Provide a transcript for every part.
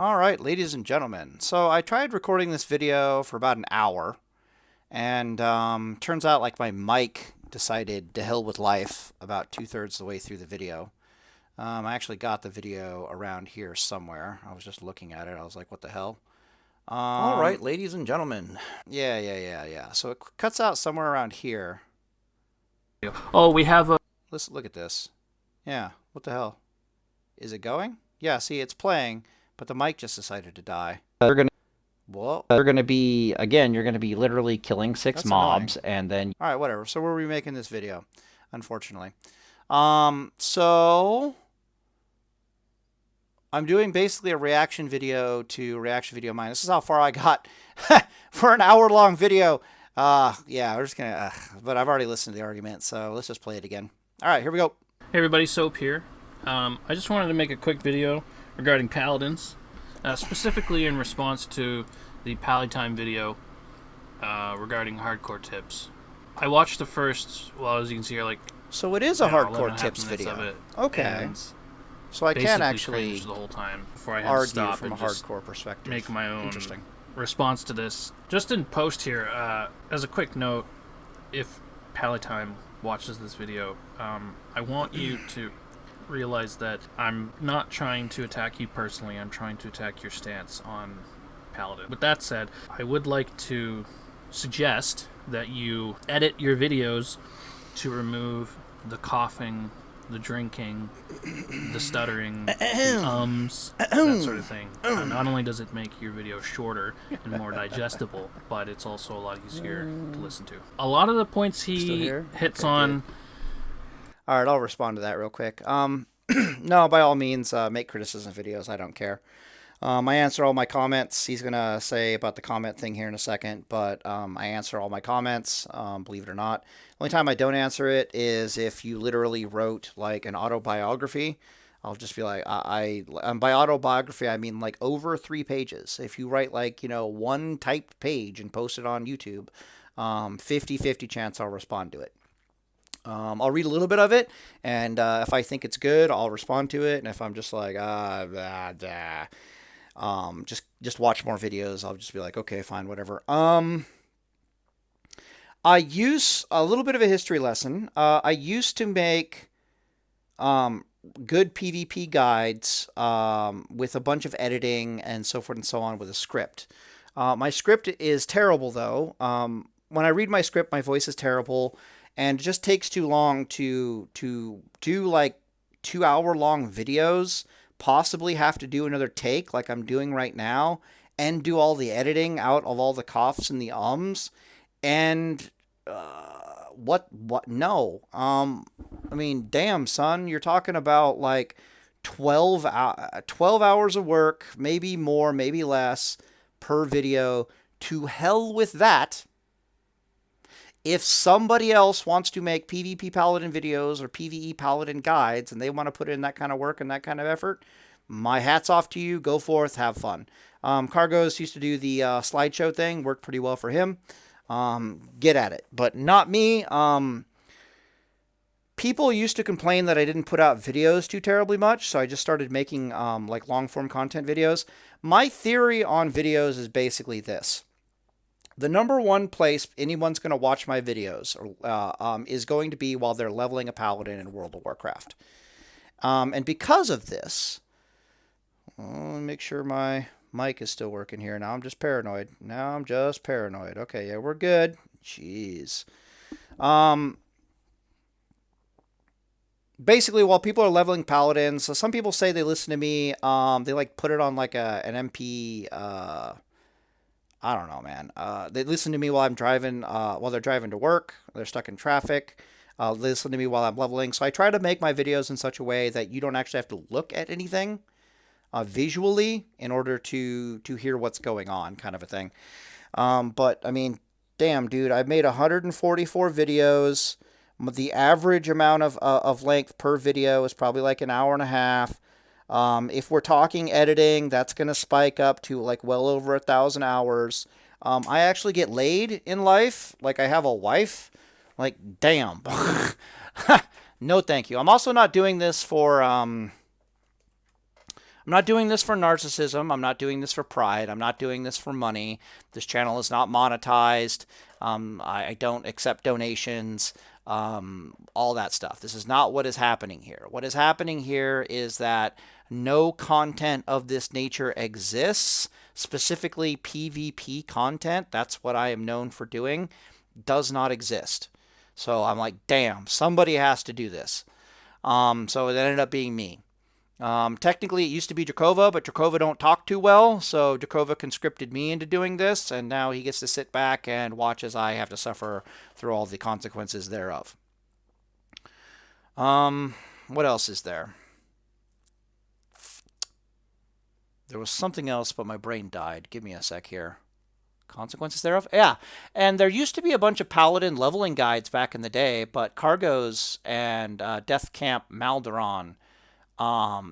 All right, ladies and gentlemen. So I tried recording this video for about an hour, and turns out like my mic decided to hell with life about 2/3 the way through the video. I actually got the video around here somewhere. I was just looking at it. I was like, what the hell? All right, ladies and gentlemen. Yeah. So it cuts out somewhere around here. Oh, we have a. Let's look at this. Yeah, what the hell? Is it going? Yeah, see, it's playing, but the mic just decided to die. You're gonna Well, you're gonna be again. You're gonna be literally killing six that's annoying. mobs, and then All right, whatever. So we're remaking this video, unfortunately. So I'm doing basically a reaction video to reaction video mine. This is how far I got for an hour-long video. Yeah, we're just gonna. But I've already listened to the argument, so let's just play it again. All right, here we go. Hey everybody, Soap here. I just wanted to make a quick video regarding Paladins, specifically in response to the Paladin video regarding hardcore tips. I watched the first, well, as you can see here, like So it is a 11 hardcore and a half tips minutes video. of it, Okay, and so I can basically actually cringed the whole time before I had to argue stop from a and just hardcore perspective. make my own Interesting. response to this. Just in post here, as a quick note, if Palatine watches this video, I want you to realize that I'm not trying to attack you personally. I'm trying to attack your stance on Paladin. With that said, I would like to suggest that you edit your videos to remove the coughing, the drinking, the stuttering, the that sort of thing. Not only does it make your video shorter and more digestible, but it's also a lot easier to listen to. A lot of the points Still he here? hits Okay, on. All right, I'll respond to that real quick. No, by all means, make criticism videos. I don't care. I answer all my comments. He's going to say about the comment thing here in a second, but I answer all my comments, believe it or not. The only time I don't answer it is if you literally wrote like an autobiography. I'll just be like, by autobiography, I mean like over 3 pages. If you write like, one typed page and post it on YouTube, 50-50 chance I'll respond to it. I'll read a little bit of it, and if I think it's good, I'll respond to it. And if I'm just like, just watch more videos, I'll just be like, okay, fine, whatever. I use a little bit of a history lesson. I used to make good PvP guides with a bunch of editing and so forth and so on with a script. My script is terrible, though. When I read my script, my voice is terrible. And it just takes too long to do like 2-hour-long videos, possibly have to do another take like I'm doing right now, and do all the editing out of all the coughs and the ums. And no. I mean, damn, son, you're talking about like 12 hours of work, maybe more, maybe less per video. To hell with that. If somebody else wants to make PvP Paladin videos or PvE Paladin guides and they want to put in that kind of work and that kind of effort, my hat's off to you. Go forth, have fun. Cargos used to do the slideshow thing, worked pretty well for him. Get at it, but not me. People used to complain that I didn't put out videos too terribly much, so I just started making like long-form content videos. My theory on videos is basically this. The number one place anyone's going to watch my videos is going to be while they're leveling a paladin in World of Warcraft. And because of this, let me make sure my mic is still working here. Now I'm just paranoid. Okay, yeah, we're good. Jeez. Basically, while people are leveling paladins, so some people say they listen to me. They like put it on like an MP. I don't know, man. They listen to me while I'm driving, while they're driving to work. They're stuck in traffic. They listen to me while I'm leveling. So I try to make my videos in such a way that you don't actually have to look at anything visually in order to hear what's going on, kind of a thing. But, I mean, damn, dude, I've made 144 videos. The average amount of length per video is probably like an hour and a half. If we're talking editing, that's going to spike up to like well over 1,000 hours. I actually get laid in life. Like I have a wife. Like, damn. No, thank you. I'm also not doing this for, I'm not doing this for narcissism. I'm not doing this for pride. I'm not doing this for money. This channel is not monetized. I don't accept donations. All that stuff. This is not what is happening here. What is happening here is that no content of this nature exists, specifically PvP content. That's what I am known for doing. Does not exist. So I'm like, damn, somebody has to do this. So it ended up being me. Technically, it used to be Drakova, but Drakova don't talk too well, so Drakova conscripted me into doing this, and now he gets to sit back and watch as I have to suffer through all the consequences thereof. What else is there? There was something else, but my brain died. Give me a sec here. Consequences thereof? Yeah. And there used to be a bunch of Paladin leveling guides back in the day, but Cargos and Death Camp Malderon,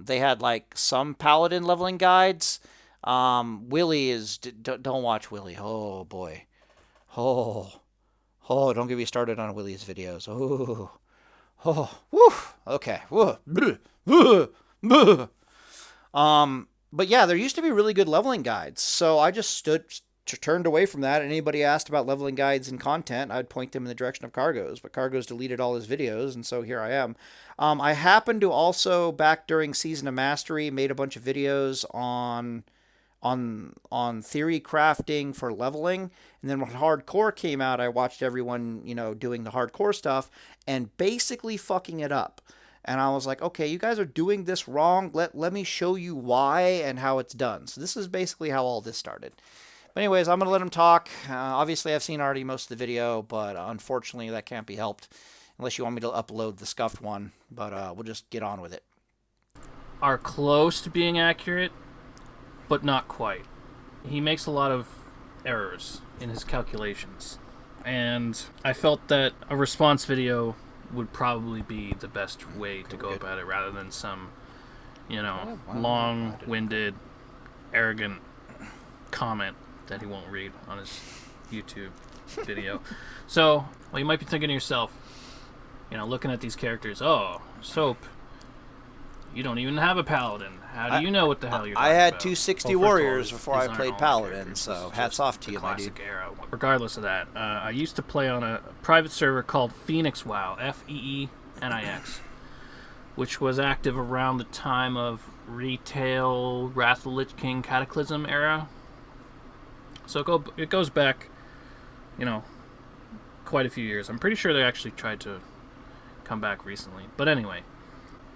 they had like some Paladin leveling guides. Willie is... Don't watch Willie. Oh, boy. Oh, don't get me started on Willie's videos. Oh, woo. Okay. But yeah, there used to be really good leveling guides. So I just turned away from that. Anybody asked about leveling guides and content, I'd point them in the direction of Cargos. But Cargos deleted all his videos, and so here I am. I happened to also, back during Season of Mastery, made a bunch of videos on theory crafting for leveling. And then when hardcore came out, I watched everyone, doing the hardcore stuff and basically fucking it up. And I was like, okay, you guys are doing this wrong. Let me show you why and how it's done. So this is basically how all this started. But anyways, I'm going to let him talk. Obviously, I've seen already most of the video, but unfortunately, that can't be helped unless you want me to upload the scuffed one. But we'll just get on with it. Are close to being accurate, but not quite. He makes a lot of errors in his calculations. And I felt that a response video would probably be the best way to go about it rather than some, long-winded, arrogant comment that he won't read on his YouTube video. So, you might be thinking to yourself, looking at these characters, oh, Soap, you don't even have a Paladin. How do you know what the hell you're talking about? I had 260 warriors before I played Paladin, so hats off to you, my dude. Era. Regardless of that, I used to play on a private server called Phoenix WoW, FEENIX, which was active around the time of Retail, Wrath of the Lich King, Cataclysm era. So it goes back, quite a few years. I'm pretty sure they actually tried to come back recently. But anyway,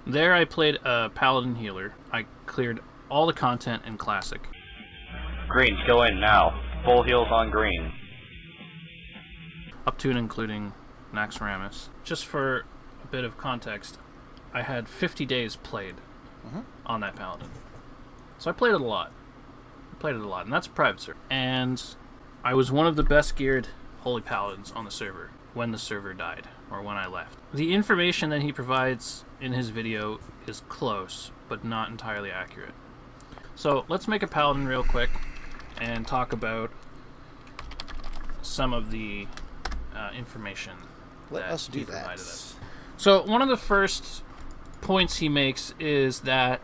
there I played a Paladin healer. I cleared all the content in Classic. Greens, go in now. Full heals on green. Up to and including Naxxramas. Just for a bit of context, I had 50 days played on that Paladin. So I played it a lot. And that's a private server. And I was one of the best geared Holy Paladins on the server when the server died, or when I left. The information that he provides in his video is close, but not entirely accurate. So let's make a Paladin real quick and talk about some of the information Let us do he that. provided us. So one of the first points he makes is that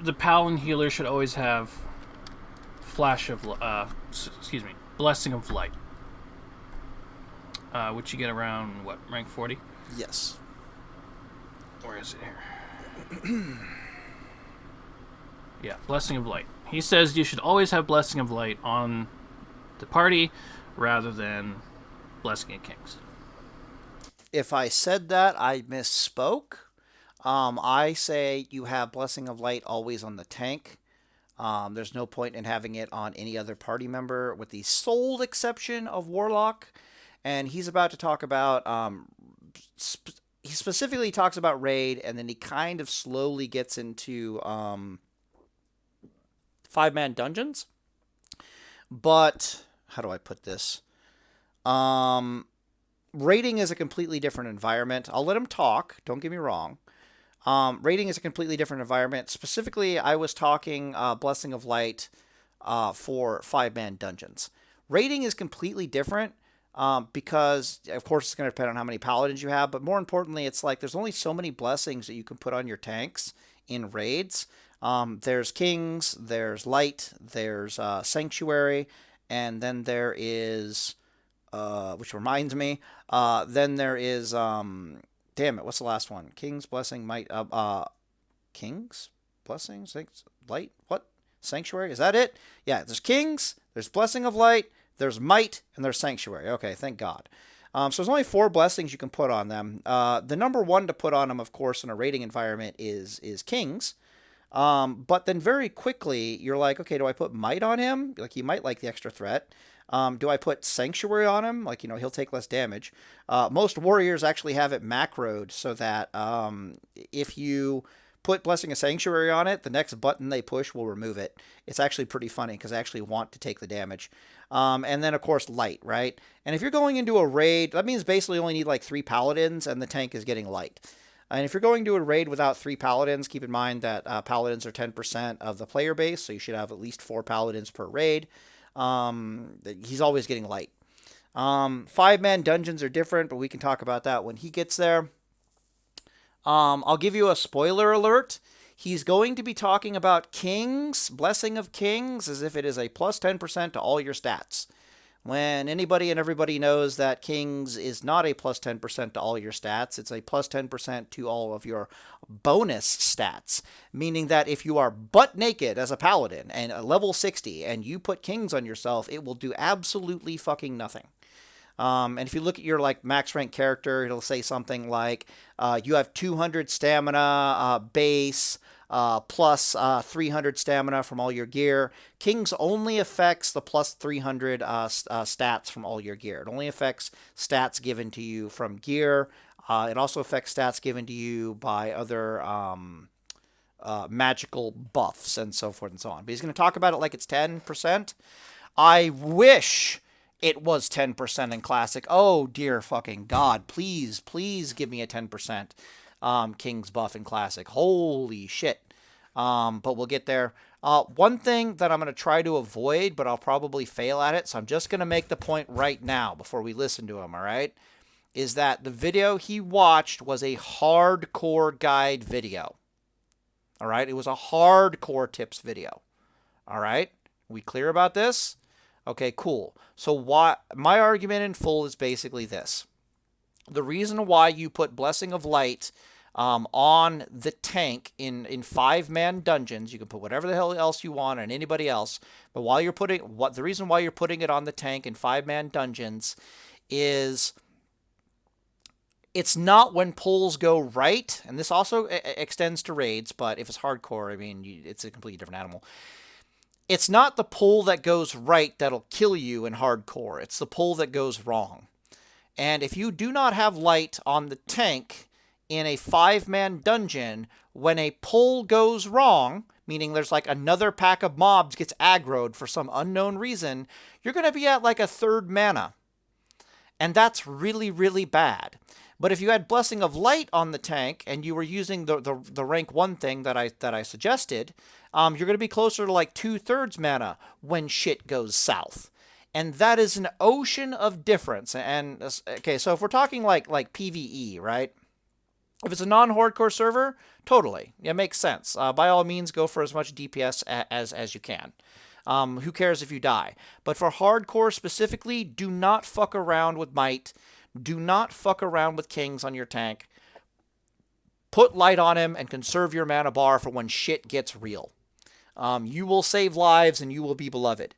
the Paladin healer should always have Blessing of Light, which you get around rank 40. Yes. Where is it here? Yeah, Blessing of Light. He says you should always have Blessing of Light on the party rather than Blessing of Kings. If I said that, I misspoke. I say you have Blessing of Light always on the tank. There's no point in having it on any other party member, with the sole exception of Warlock. And he's about to talk about... he specifically talks about Raid, and then he kind of slowly gets into 5-man dungeons. But, how do I put this? Raiding is a completely different environment. I'll let him talk, don't get me wrong. Raiding is a completely different environment. Specifically, I was talking Blessing of Light for 5-man dungeons. Raiding is completely different because, of course, it's going to depend on how many paladins you have. But more importantly, it's like there's only so many blessings that you can put on your tanks in raids. There's Kings, there's Light, there's Sanctuary, and then there is, which reminds me, then there is, damn it, what's the last one? Kings, Blessing, Might, Kings, Blessing, Light, what? Sanctuary, is that it? Yeah, there's Kings, there's Blessing of Light, there's Might, and there's Sanctuary. Okay, thank God. So there's only 4 blessings you can put on them. The number one to put on them, of course, in a raiding environment is Kings. But then very quickly, you're like, okay, do I put Might on him? Like, he might like the extra threat. Do I put Sanctuary on him? Like, he'll take less damage. Most warriors actually have it macroed so that if you put Blessing of Sanctuary on it, the next button they push will remove it. It's actually pretty funny because I actually want to take the damage. And then, of course, Light, right? And if you're going into a raid, that means basically you only need like 3 Paladins and the tank is getting Light. And if you're going to a raid without 3 Paladins, keep in mind that Paladins are 10% of the player base, so you should have at least 4 Paladins per raid. He's always getting Light. 5-man dungeons are different, but we can talk about that when he gets there. I'll give you a spoiler alert. He's going to be talking about Kings, Blessing of Kings, as if it is a plus 10% to all your stats. When anybody and everybody knows that Kings is not a plus 10% to all your stats, it's a plus 10% to all of your bonus stats. Meaning that if you are butt naked as a paladin and a level 60 and you put Kings on yourself, it will do absolutely fucking nothing. And if you look at your like max rank character, it'll say something like you have 200 stamina base plus 300 stamina from all your gear. Kings only affects the plus 300 stats from all your gear. It only affects stats given to you from gear. It also affects stats given to you by other magical buffs and so forth and so on. But he's going to talk about it like it's 10%. I wish it was 10% in Classic. Oh, dear fucking God. Please, please give me a 10% King's buff in Classic. Holy shit. But we'll get there. One thing that I'm going to try to avoid, but I'll probably fail at it, so I'm just going to make the point right now before we listen to him, all right, is that the video he watched was a hardcore guide video. All right? It was a hardcore tips video. All right? We clear about this? Okay, cool. So my argument in full is basically this. The reason why you put Blessing of Light on the tank in 5-man dungeons, you can put whatever the hell else you want on anybody else, but the reason why you're putting it on the tank in 5-man dungeons is it's not when pulls go right, and this also extends to raids, but if it's hardcore, I mean, it's a completely different animal. It's not the pull that goes right that'll kill you in hardcore. It's the pull that goes wrong. And if you do not have Light on the tank in a 5-man dungeon, when a pull goes wrong, meaning there's like another pack of mobs gets aggroed for some unknown reason, you're going to be at like a 3rd mana. And that's really, really bad. But if you had Blessing of Light on the tank and you were using the rank 1 thing that I suggested, you're going to be closer to like 2/3 mana when shit goes south. And that is an ocean of difference. And okay, so if we're talking like PvE, right? If it's a non-hardcore server, totally. It makes sense. By all means, go for as much DPS as you can. Who cares if you die? But for hardcore specifically, do not fuck around with Might. Do not fuck around with Kings on your tank. Put Light on him and conserve your mana bar for when shit gets real. You will save lives and you will be beloved.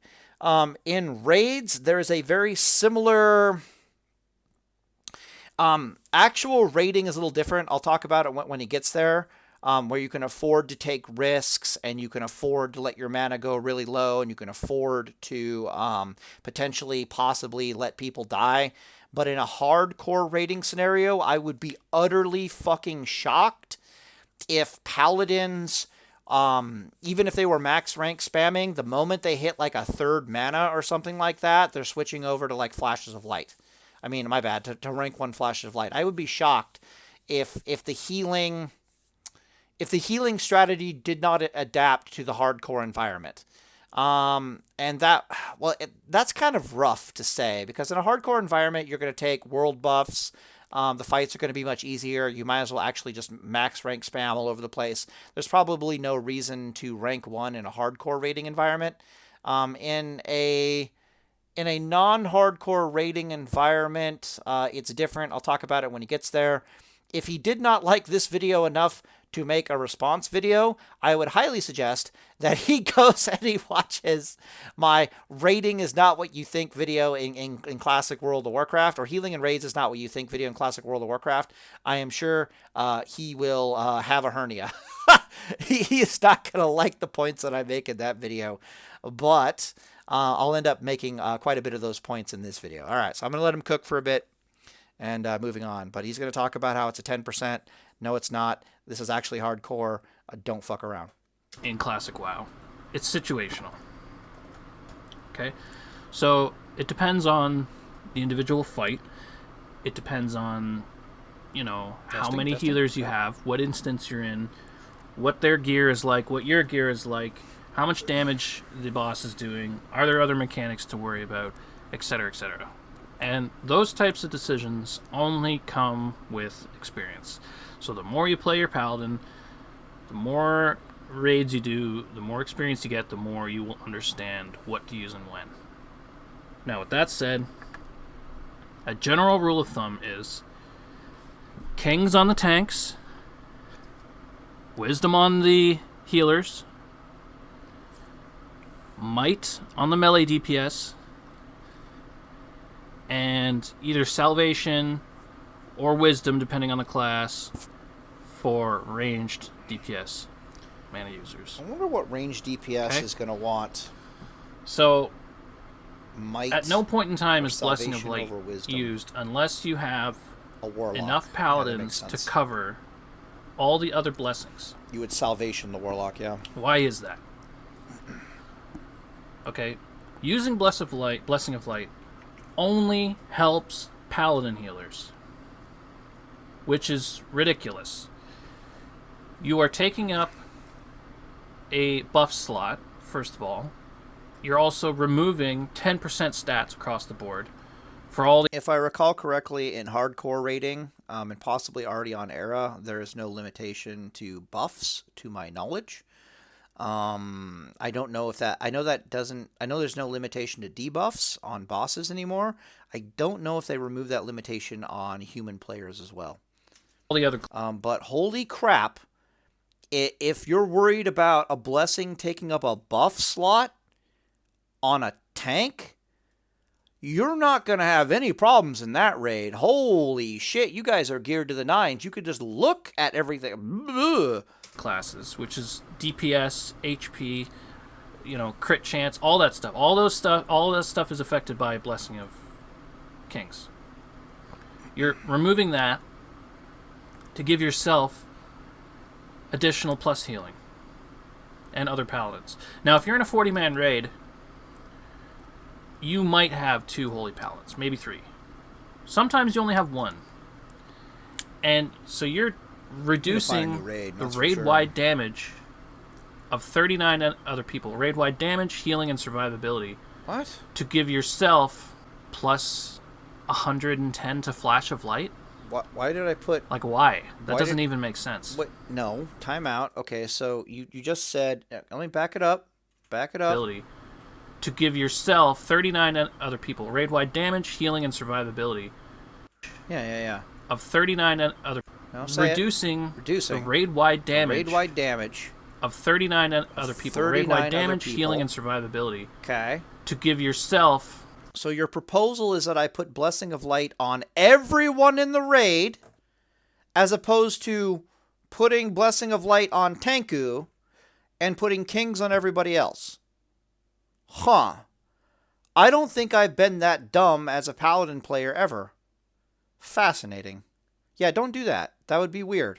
In raids, there is a very similar... actual raiding is a little different. I'll talk about it when he gets there. Where you can afford to take risks and you can afford to let your mana go really low and you can afford to potentially, possibly let people die. But in a hardcore raiding scenario, I would be utterly fucking shocked if Paladins, even if they were max rank spamming, the moment they hit like a 3rd mana or something like that, they're switching over to like Flashes of Light. I mean, my bad, to rank 1 Flashes of Light. I would be shocked if the healing strategy did not adapt to the hardcore environment. And that's kind of rough to say, because in a hardcore environment, you're going to take world buffs, The fights are going to be much easier. You might as well actually just max rank spam all over the place. There's probably no reason to rank 1 in a hardcore rating environment. In a non-hardcore rating environment, it's different. I'll talk about it when he gets there. If he did not like this video enough to make a response video, I would highly suggest that he goes and he watches my rating is not what you think video in Classic World of Warcraft, or healing and raids is not what you think video in Classic World of Warcraft. I am sure he will have a hernia. He is not going to like the points that I make in that video, but I'll end up making quite a bit of those points in this video. All right, so I'm going to let him cook for a bit and moving on. But he's going to talk about how it's a 10%. No, it's not. This is actually hardcore. Don't fuck around. In Classic WoW, it's situational. Okay? So it depends on the individual fight. It depends on, how many healers you have, what instance you're in, what their gear is like, what your gear is like, how much damage the boss is doing, are there other mechanics to worry about, etc., etc. And those types of decisions only come with experience. So the more you play your Paladin, the more raids you do, the more experience you get, the more you will understand what to use and when. Now, with that said, a general rule of thumb is kings on the tanks, wisdom on the healers, might on the melee DPS, and either salvation or wisdom, depending on the class, for ranged DPS mana users. I wonder what ranged DPS is going to want. So, might at no point in time is Blessing of salvation Light over wisdom. used unless you have A warlock. enough paladins to cover all the other blessings. You would salvation the warlock, yeah. Why is that? Okay, using Blessing of Light only helps paladin healers, which is ridiculous. You are taking up a buff slot, first of all. You're also removing 10% stats across the board for all the... If I recall correctly, in hardcore rating, and possibly already on Era, there is no limitation to buffs, to my knowledge. I don't know if that... I know there's no limitation to debuffs on bosses anymore. I don't know if they remove that limitation on human players as well. All the other... But holy crap, if you're worried about a blessing taking up a buff slot on a tank, you're not going to have any problems in that raid. Holy shit, you guys are geared to the nines. You could just look at everything. Ugh. Classes, which is DPS, HP, crit chance, all that stuff. All that stuff is affected by Blessing of Kings. You're removing that to give yourself additional plus healing and other paladins. Now, if you're in a 40-man raid, you might have 2 holy paladins, maybe 3. Sometimes you only have 1. And so you're reducing the raid-wide damage of 39 other people. Raid-wide damage, healing, and survivability. What? To give yourself plus 110 to Flash of Light? Why did I put... Like, why? That doesn't even make sense. Wait, no, time out. Okay, so you just said... Let me back it up. Ability to give yourself 39 other people. Raid-wide damage, healing, and survivability. Yeah. Of 39 other... No, reducing the raid-wide damage of 39 other people. Raid-wide damage, healing, and survivability. Okay. To give yourself... So your proposal is that I put Blessing of Light on everyone in the raid, as opposed to putting Blessing of Light on Tenku and putting Kings on everybody else. Huh. I don't think I've been that dumb as a Paladin player ever. Fascinating. Yeah, don't do that. That would be weird.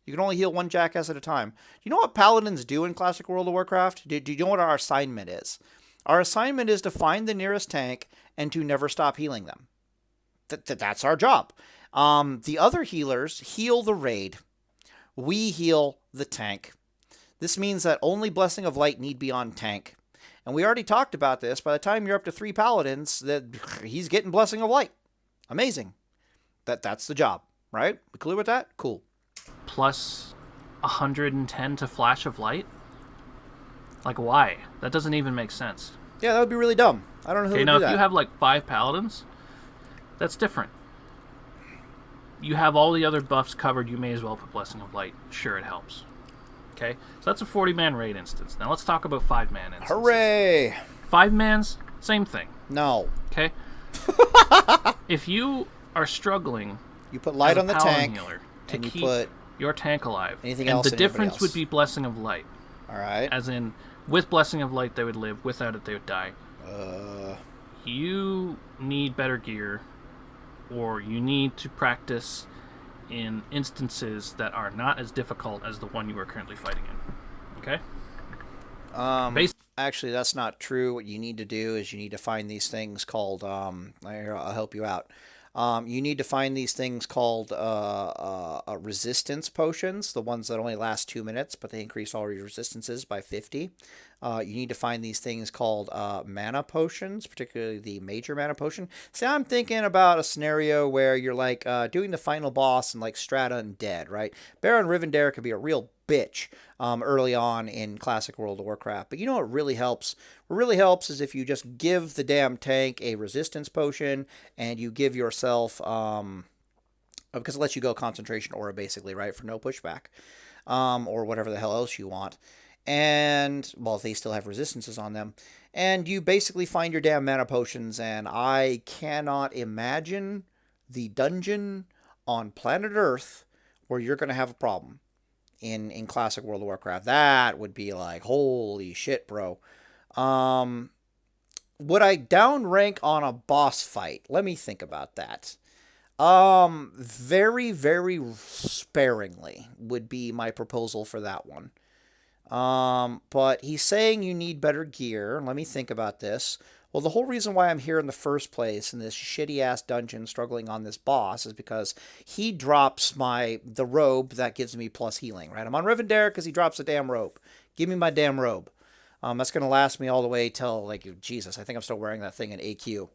You can only heal one jackass at a time. You know what Paladins do in Classic World of Warcraft? Do you know what our assignment is? Our assignment is to find the nearest tank and to never stop healing them. That's our job. The other healers heal the raid. We heal the tank. This means that only Blessing of Light need be on tank. And we already talked about this. By the time you're up to 3 Paladins, he's getting Blessing of Light. Amazing. That's the job, right? We clear with that? Cool. Plus 110 to flash of light? Like, why? That doesn't even make sense. Yeah, that would be really dumb. I don't know who Okay, would now do if that. you have like 5 paladins, that's different. You have all the other buffs covered, you may as well put Blessing of Light. Sure, it helps. Okay, so that's a 40-man raid instance. Now let's talk about 5-man instances. Hooray! 5-mans, same thing. No. Okay? If you are struggling You put light as a on the paladin tank, healer to and you keep put your tank alive, anything and else the in anybody difference else. would be Blessing of Light. All right. As in, with Blessing of Light, they would live. Without it, they would die. You need better gear, or you need to practice in instances that are not as difficult as the one you are currently fighting in. Okay? Actually, that's not true. What you need to do is you need to find these things called. I'll help you out. You need to find these things called resistance potions, the ones that only last 2 minutes, but they increase all your resistances by 50. You need to find these things called mana potions, particularly the major mana potion. See, I'm thinking about a scenario where you're like doing the final boss in like Strata and Dead, right? Baron Rivendare could be a real bitch early on in classic World of Warcraft. But you know what really helps? What really helps is if you just give the damn tank a resistance potion and you give yourself, because it lets you go concentration aura basically, right? For no pushback, or whatever the hell else you want. And, well, they still have resistances on them. And you basically find your damn mana potions, and I cannot imagine the dungeon on planet Earth where you're going to have a problem in classic World of Warcraft. That would be like, holy shit, bro. Would I downrank on a boss fight? Let me think about that. Very, very sparingly would be my proposal for that one. But he's saying you need better gear. Let me think about this. Well, the whole reason why I'm here in the first place in this shitty-ass dungeon struggling on this boss is because he drops the robe that gives me plus healing, right? I'm on Rivendare because he drops the damn robe. Give me my damn robe. That's going to last me all the way till, like, Jesus, I think I'm still wearing that thing in AQ.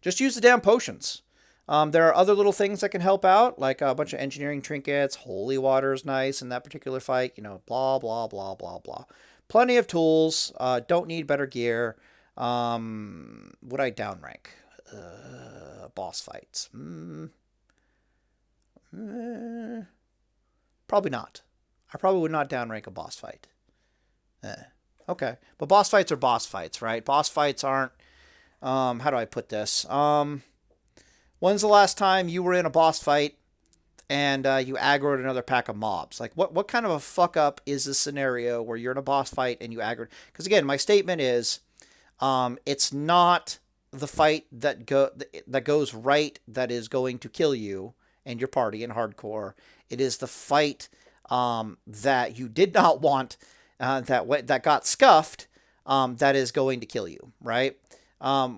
Just use the damn potions. There are other little things that can help out, like a bunch of engineering trinkets. Holy water is nice in that particular fight. You know, blah, blah, blah, blah, blah. Plenty of tools. Don't need better gear. Would I downrank? Boss fights. Probably not. I probably would not downrank a boss fight. Okay. But boss fights are boss fights, right? Boss fights aren't... how do I put this? When's the last time you were in a boss fight and you aggroed another pack of mobs? Like, what kind of a fuck up is this scenario where you're in a boss fight and you aggroed? Because again, my statement is, it's not the fight that goes right that is going to kill you and your party in hardcore. It is the fight that you did not want, that got scuffed, that is going to kill you, right?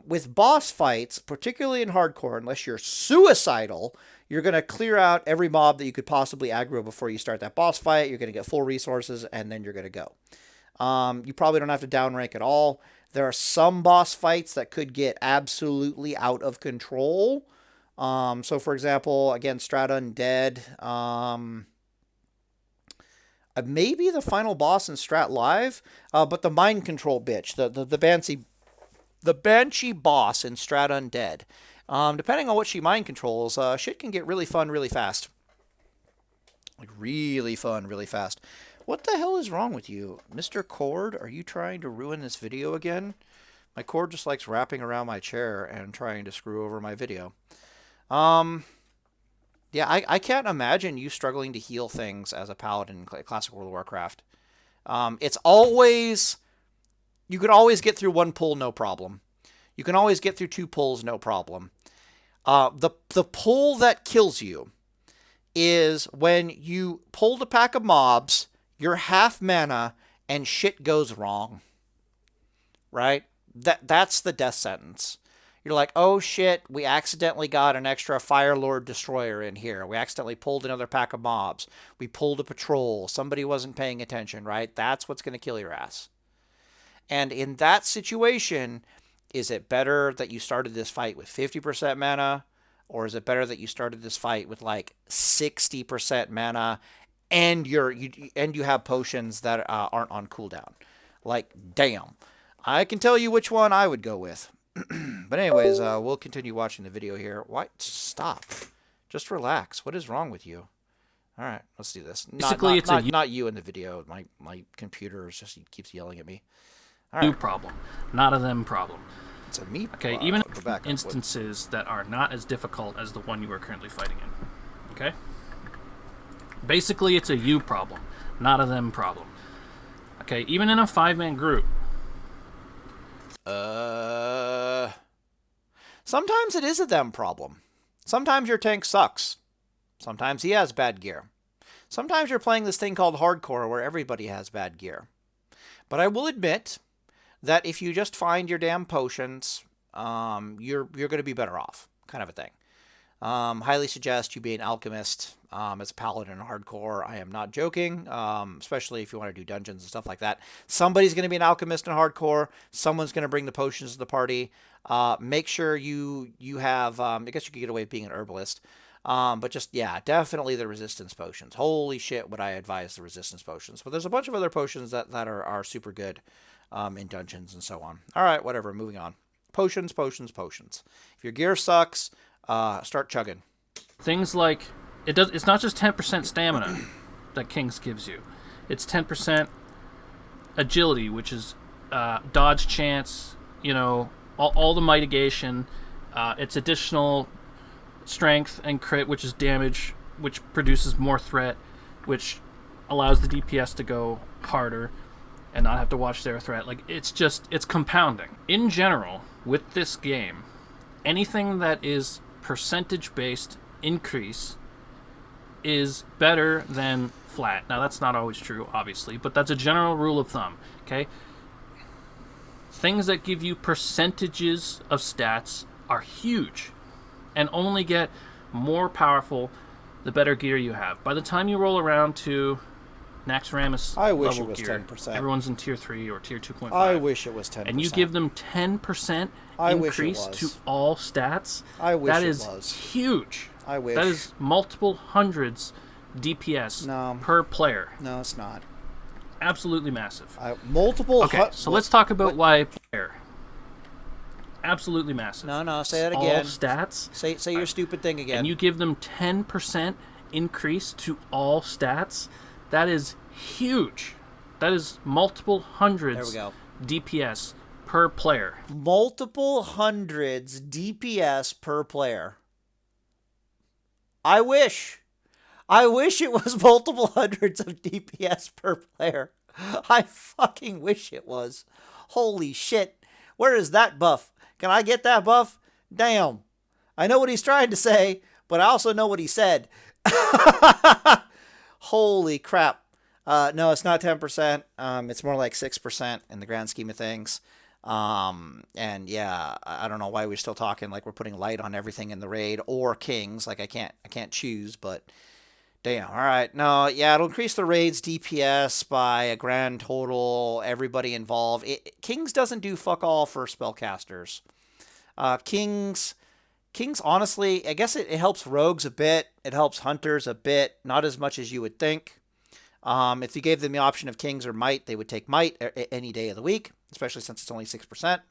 With boss fights, particularly in hardcore, unless you're suicidal, you're going to clear out every mob that you could possibly aggro before you start that boss fight. You're going to get full resources, and then you're going to go. You probably don't have to downrank at all. There are some boss fights that could get absolutely out of control. So, for example, again, Strata Undead. Maybe the final boss in Strat Live, but the mind control bitch, the Banshee boss in Strat Undead. Depending on what she mind controls, shit can get really fun really fast. Like, really fun really fast. What the hell is wrong with you? Mr. Cord, are you trying to ruin this video again? My cord just likes wrapping around my chair and trying to screw over my video. Yeah, I can't imagine you struggling to heal things as a paladin in Classic World of Warcraft. It's always... You can always get through one pull, no problem. You can always get through 2 pulls, no problem. The pull that kills you is when you pulled a pack of mobs, you're half mana, and shit goes wrong. Right? That's the death sentence. You're like, oh shit, we accidentally got an extra Fire Lord Destroyer in here. We accidentally pulled another pack of mobs. We pulled a patrol. Somebody wasn't paying attention, right? That's what's going to kill your ass. And in that situation, is it better that you started this fight with 50% mana, Or is it better that you started this fight with like 60% mana and you have potions that aren't on cooldown? Like, damn. I can tell you which one I would go with. But anyways, we'll continue watching the video here. Why? Stop. Just relax. What is wrong with you? All right, let's do this. Basically, Not you in the video. My computer keeps yelling at me. All you right. problem, not a them problem. It's a me. Okay, even instances that are not as difficult as the one you are currently fighting in. Okay? Basically, it's a you problem, not a them problem. Okay, even in a 5-man group. Sometimes it is a them problem. Sometimes your tank sucks. Sometimes he has bad gear. Sometimes you're playing this thing called hardcore where everybody has bad gear. But I will admit that if you just find your damn potions, you're going to be better off, kind of a thing. Highly suggest you be an alchemist as a paladin in hardcore. I am not joking, especially if you want to do dungeons and stuff like that. Somebody's going to be an alchemist in hardcore. Someone's going to bring the potions to the party. Make sure you have, I guess you could get away with being an herbalist. But just, yeah, definitely the resistance potions. Holy shit, would I advise the resistance potions. But there's a bunch of other potions that are super good in dungeons and so on. All right, whatever, moving on. Potions, potions, potions. If your gear sucks, start chugging. Things like, it's not just 10% stamina that Kings gives you. It's 10% agility, which is dodge chance, all the mitigation. It's additional strength and crit, which is damage, which produces more threat, which allows the DPS to go harder and not have to watch their threat. Like, it's compounding. In general, with this game, anything that is percentage-based increase is better than flat. Now, that's not always true, obviously, but that's a general rule of thumb, okay? Things that give you percentages of stats are huge and only get more powerful the better gear you have. By the time you roll around to Naxxramas I wish level it was gear, 10%. everyone's in tier 3 or tier 2.5. I wish it was 10%. And you give them 10% increase to all stats. I wish that it is was. huge. I wish. That is multiple hundreds DPS per player. No, it's not. Absolutely massive. Multiple. Okay, so let's talk about why player. Absolutely massive. No, say that again. All stats. Say your stupid thing again. And you give them 10% increase to all stats. That is huge. That is multiple hundreds there we go. DPS per player. Multiple hundreds DPS per player. I wish it was multiple hundreds of DPS per player. I fucking wish it was. Holy shit. Where is that buff? Can I get that buff? Damn. I know what he's trying to say, but I also know what he said. Holy crap. No, it's not 10%. It's more like 6% in the grand scheme of things. And yeah, I don't know why we're still talking like we're putting light on everything in the raid or kings. Like I can't choose, but damn. All right. No, yeah, it'll increase the raid's DPS by a grand total. Everybody involved. Kings doesn't do fuck all for spellcasters. Kings, honestly, I guess it helps rogues a bit. It helps hunters a bit. Not as much as you would think. If you gave them the option of kings or might, they would take might any day of the week, especially since it's only 6%.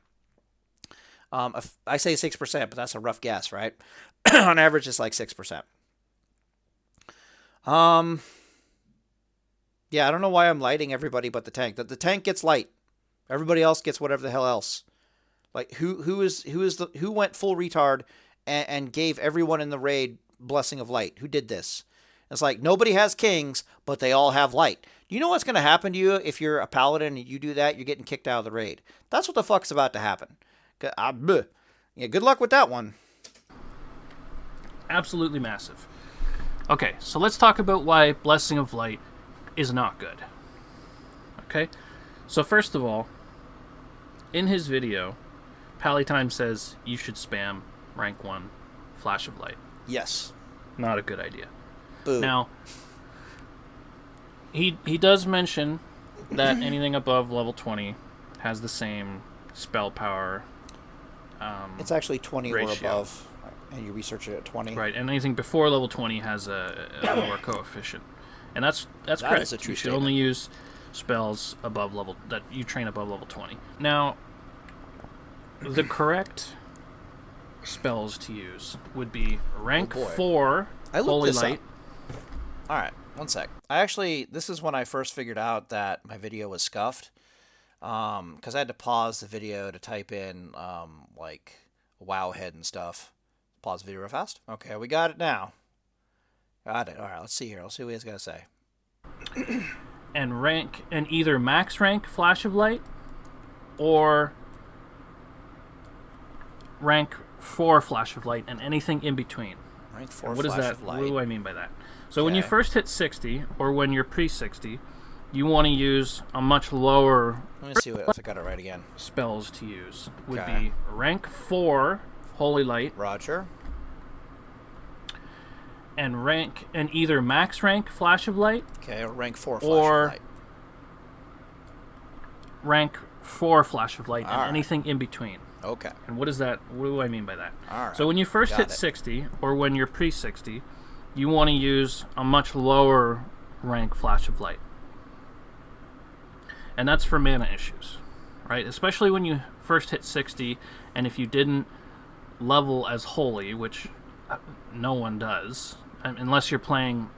I say 6%, but that's a rough guess, right? On average, it's like 6%. Yeah, I don't know why I'm lighting everybody but the tank. The tank gets light. Everybody else gets whatever the hell else. Like who went full retard and gave everyone in the raid blessing of light? Who did this? It's like nobody has kings, but they all have light. Do you know what's going to happen to you if you're a paladin and you do that? You're getting kicked out of the raid. That's what the fuck's about to happen. Yeah, good luck with that one. Absolutely massive. Okay, so let's talk about why Blessing of Light is not good. Okay, so first of all, in his video, Paladin says you should spam rank 1 Flash of Light. Yes. Not a good idea. Boo. Now, he does mention that anything above level 20 has the same spell power. It's actually 20 ratio. or above. And you research it at 20. Right, and anything before level 20 has a lower coefficient. And that's correct. Is a true you should statement. only use spells above level that you train above level 20. Now, the correct spells to use would be rank 4 I looked Holy this Light. up. All right, one sec. This is when I first figured out that my video was scuffed. Because I had to pause the video to type in, like, wow head and stuff. Pause the video real fast. Okay, we got it now. Got it. All right, let's see here. Let's see what he has got to say. And either max rank Flash of Light or rank 4 Flash of Light and anything in between. Rank 4 And what is Flash that? of Light. What do I mean by that? So when you first hit 60 or when you're pre-60, you want to use a much lower Let me see if I got it right again. spells to use. Would Okay. be rank 4 Holy Light Roger. and either max rank Flash of Light Okay, rank 4 Flash or of Light. rank 4 Flash of Light and Alright. anything in between. Okay. And what is that? What do I mean by that? All right. So when you first Got hit it. 60 or when you're pre-60, you want to use a much lower rank Flash of Light. And that's for mana issues, right? Especially when you first hit 60 and if you didn't level as holy, which no one does, unless you're playing,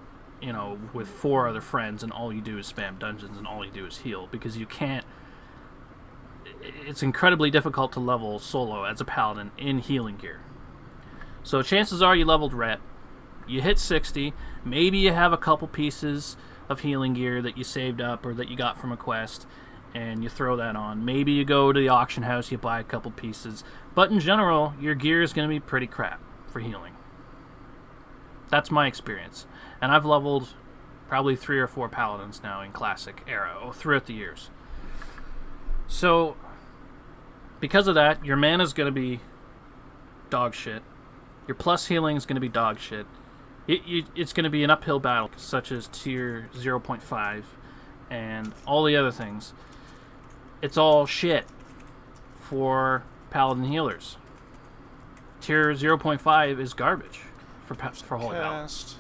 with 4 other friends and all you do is spam dungeons and all you do is heal, because you can't. It's incredibly difficult to level solo as a paladin in healing gear. So chances are you leveled ret, you hit 60, maybe you have a couple pieces of healing gear that you saved up or that you got from a quest, and you throw that on. Maybe you go to the auction house, you buy a couple pieces, but in general, your gear is going to be pretty crap for healing. That's my experience. And I've leveled probably 3 or 4 paladins now in classic era throughout the years. So, because of that, your mana is going to be dog shit. Your plus healing is going to be dog shit. It's going to be an uphill battle, such as tier 0.5 and all the other things. It's all shit for paladin healers. Tier 0.5 is garbage for holy paladin. Cast.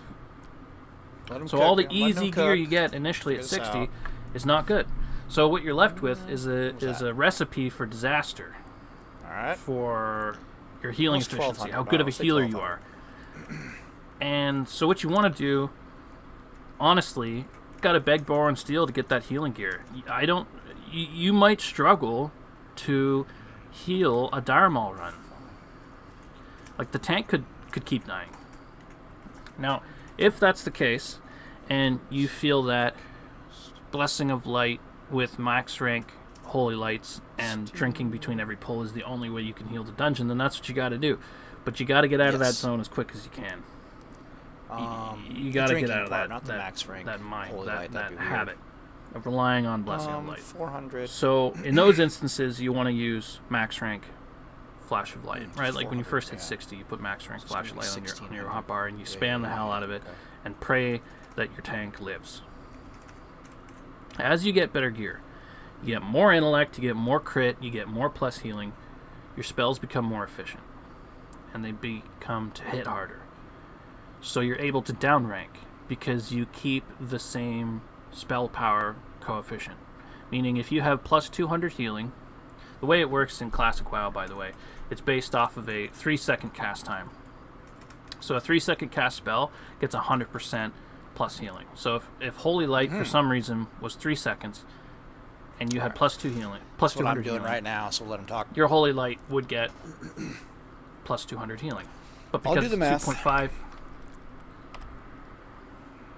Let him So cook. all the Let him easy gear cook. you get initially at Figure this 60 out. is not good. So what you're left with is that? a recipe for disaster All right. for your healing Almost efficiency, how 1200, good of a I'll say healer you 1200. are. And so what you want to do, honestly, you got to beg, borrow, and steal to get that healing gear. You might struggle to heal a Dire Maul run. Like, the tank could keep dying. Now, if that's the case, and you feel that Blessing of Light with max rank Holy Lights and drinking between every pull is the only way you can heal the dungeon, then that's what you got to do. But you got to get out of that Yes. zone as quick as you can. You The got to get drinking out of part, that, not the max rank that mind, Holy that Light, that'd be weird. habit of relying on Blessing of Light. 400. So in those instances, you want to use max rank Flash of Light, right? Like when you 400, first hit yeah. 60, you put max rank So Flash it's of gonna Light be on your 1600. hotbar, and you Yeah, spam the yeah, hell yeah, out of it, okay. and pray that your tank lives. As you get better gear, you get more intellect, you get more crit, you get more plus healing, your spells become more efficient, and they become to hit harder. So you're able to downrank because you keep the same spell power coefficient. Meaning if you have plus 200 healing, the way it works in Classic WoW, by the way, it's based off of a 3-second cast time. So a 3-second cast spell gets 100% plus healing. So if Holy Light for some reason was 3 seconds, and you had plus 2 healing, plus That's what I'm 200 doing healing, right now, so let him talk. your Holy Light would get plus 200 healing. But I'll because do the it's math. 2.5,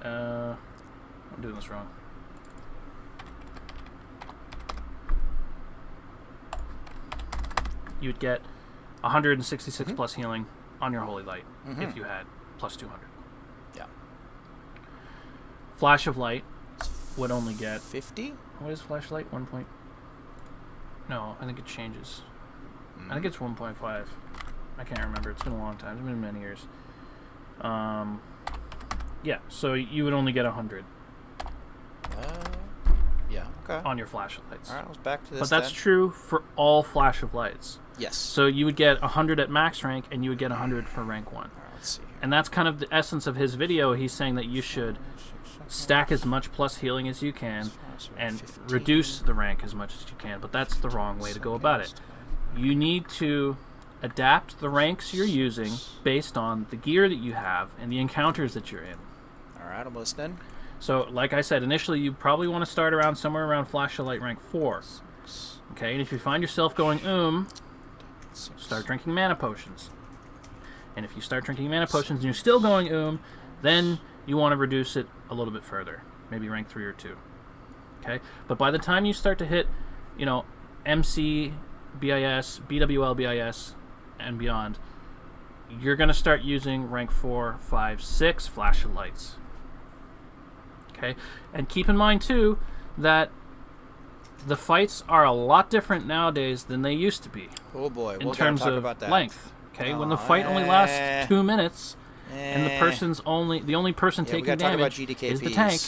I'm doing this wrong. You'd get 166 plus healing on your Holy Light if you had plus 200. Yeah. Flash of Light would only get 50? what is flashlight? 1 point? No, I think it changes. I think it's 1.5. I can't remember. It's been a long time. It's been many years. Yeah, so you would only get 100. Yeah. Okay. on your flash of lights. All right. Let's back to this. But that's then. true for all flash of lights. Yes. So you would get 100 at max rank, and you would get 100 for rank 1. All right, let's see. And that's kind of the essence of his video. He's saying that you should stack as much plus healing as you can and reduce the rank as much as you can. But that's the wrong way to go about it. You need to adapt the ranks you're using based on the gear that you have and the encounters that you're in. All right, I'm listening. So, like I said, initially you probably want to start around somewhere around Flash of Light rank 4. Okay, and if you find yourself going start drinking mana potions. And if you start drinking mana potions and you're still going then you want to reduce it a little bit further, maybe rank 3 or 2. Okay, but by the time you start to hit, MC, BIS, BWL, BIS, and beyond, you're going to start using rank 4, 5, 6 Flash of Lights. Okay, and keep in mind too that the fights are a lot different nowadays than they used to be. Oh boy, in we'll terms talk of about that. length. Okay, when the fight only lasts 2 minutes, and the only person we taking gotta talk about damage is the tank,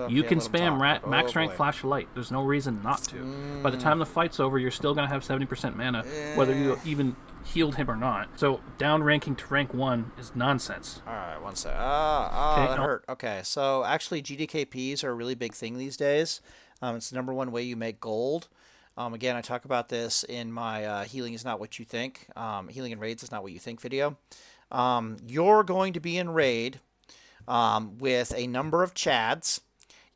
you can spam max rank Flash of Light. There's no reason not to. By the time the fight's over, you're still gonna have 70% mana, whether you even healed him or not. So down ranking to rank 1 is nonsense. All right, one sec. That hurt. Okay, so actually GDKPs are a really big thing these days. It's the number one way you make gold. Again, I talk about this in my Healing is Not What You Think. Healing in Raids is Not What You Think video. You're going to be in raid with a number of chads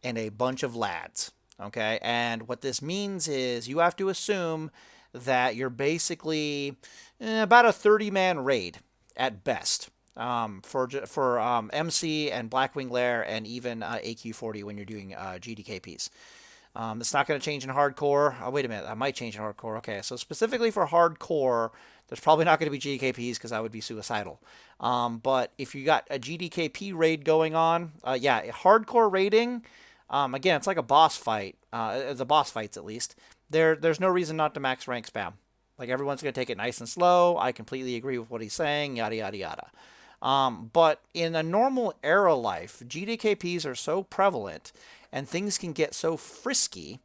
and a bunch of lads. Okay, and what this means is you have to assume that you're basically about a 30-man raid at best for MC and Blackwing Lair and even AQ40 when you're doing GDKPs. It's not going to change in hardcore. Oh, wait a minute. I might change in hardcore. Okay, so specifically for hardcore, there's probably not going to be GDKPs because that would be suicidal. But if you got a GDKP raid going on, hardcore raiding, again, it's like a boss fight. The boss fights, at least. There's no reason not to max rank spam. Like, everyone's going to take it nice and slow. I completely agree with what he's saying, yada, yada, yada. But in a normal era life, GDKPs are so prevalent and things can get so frisky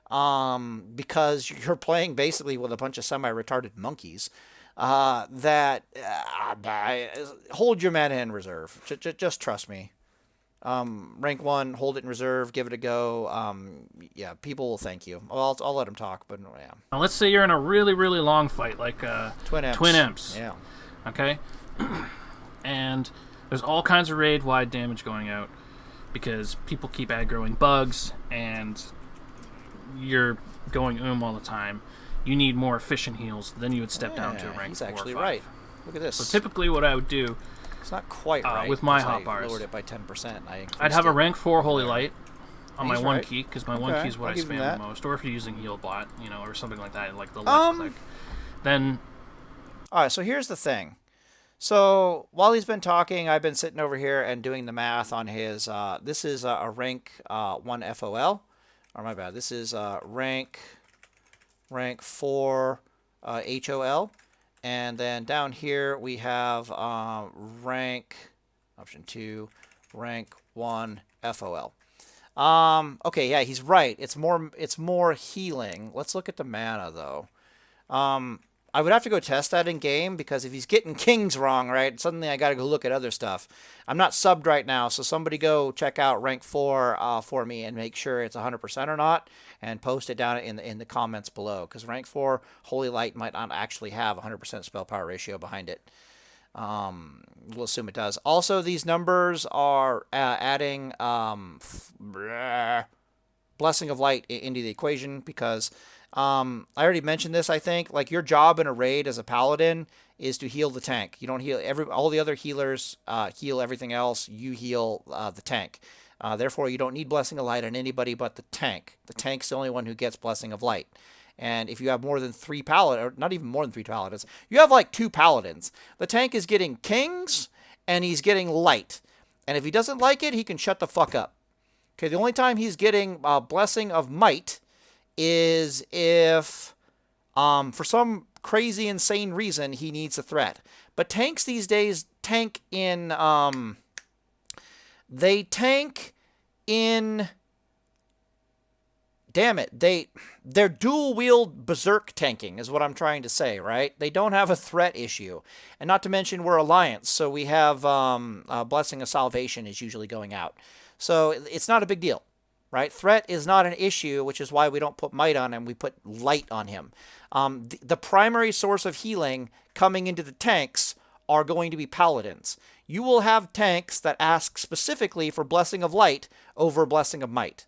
because you're playing basically with a bunch of semi-retarded monkeys that hold your mana in reserve. Just trust me. Rank 1, hold it in reserve, give it a go. People will thank you. I'll let them talk, but yeah. Now let's say you're in a really, really long fight, like Twin Imps. Yeah. Okay? And there's all kinds of raid-wide damage going out because people keep aggroing bugs, and you're going all the time. You need more efficient heals, then you would step down to a rank 4 or 5. He's actually right. Look at this. So typically what I would do... It's not quite right. With my hot hotbars. I lowered it by 10%. I'd have a rank 4 Holy Light on my one right. key, because my one key is what I'll I give him spam that. the most. Or if you're using Heal Bot, or something like that, like the left click. Then... Alright, so here's the thing. So, while he's been talking, I've been sitting over here and doing the math on his... this is a rank 1 FOL. Or my bad. This is rank 4 HOL. And then down here we have rank... Option 2, rank 1 FOL. Okay, yeah, he's right. It's more healing. Let's look at the mana, though. I would have to go test that in game because if he's getting kings wrong, right, suddenly I got to go look at other stuff. I'm not subbed right now, so somebody go check out rank 4 for me and make sure it's 100% or not, and post it down in the comments below because rank 4 Holy Light might not actually have 100% spell power ratio behind it. We'll assume it does. Also, these numbers are adding Blessing of Light into the equation because I already mentioned this, I think. Like, your job in a raid as a Paladin is to heal the tank. You don't heal all the other healers heal everything else. You heal the tank. Therefore, you don't need Blessing of Light on anybody but the tank. The tank's the only one who gets Blessing of Light. And if you have more than 3 paladins, or not even more than 3 paladins, you have like 2 paladins. The tank is getting kings, and he's getting light. And if he doesn't like it, he can shut the fuck up. Okay, the only time he's getting Blessing of Might is if, for some crazy, insane reason, he needs a threat. But tanks these days tank in, they tank in damn it, they're dual wield berserk tanking is what I'm trying to say, right? They don't have a threat issue, and not to mention we're alliance, so we have blessing of salvation is usually going out, so it's not a big deal, right? Threat is not an issue, which is why we don't put might on him. We put light on him. The primary source of healing coming into the tanks are going to be paladins. You will have tanks that ask specifically for blessing of light over blessing of might.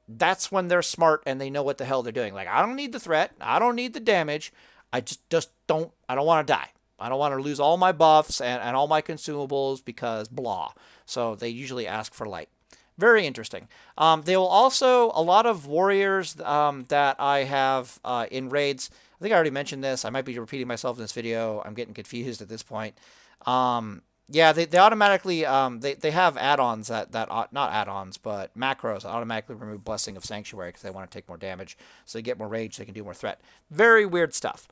That's when they're smart and they know what the hell they're doing. Like, I don't need the threat. I don't need the damage. I just don't, I don't want to die. I don't want to lose all my buffs and all my consumables because blah. So they usually ask for light. Very interesting. They will also, a lot of warriors that I have in raids, I think I already mentioned this. I might be repeating myself in this video. I'm getting confused at this point. Yeah, they automatically, they have add-ons that not add-ons, but macros that automatically remove Blessing of Sanctuary because they want to take more damage. So they get more rage, they can do more threat. Very weird stuff.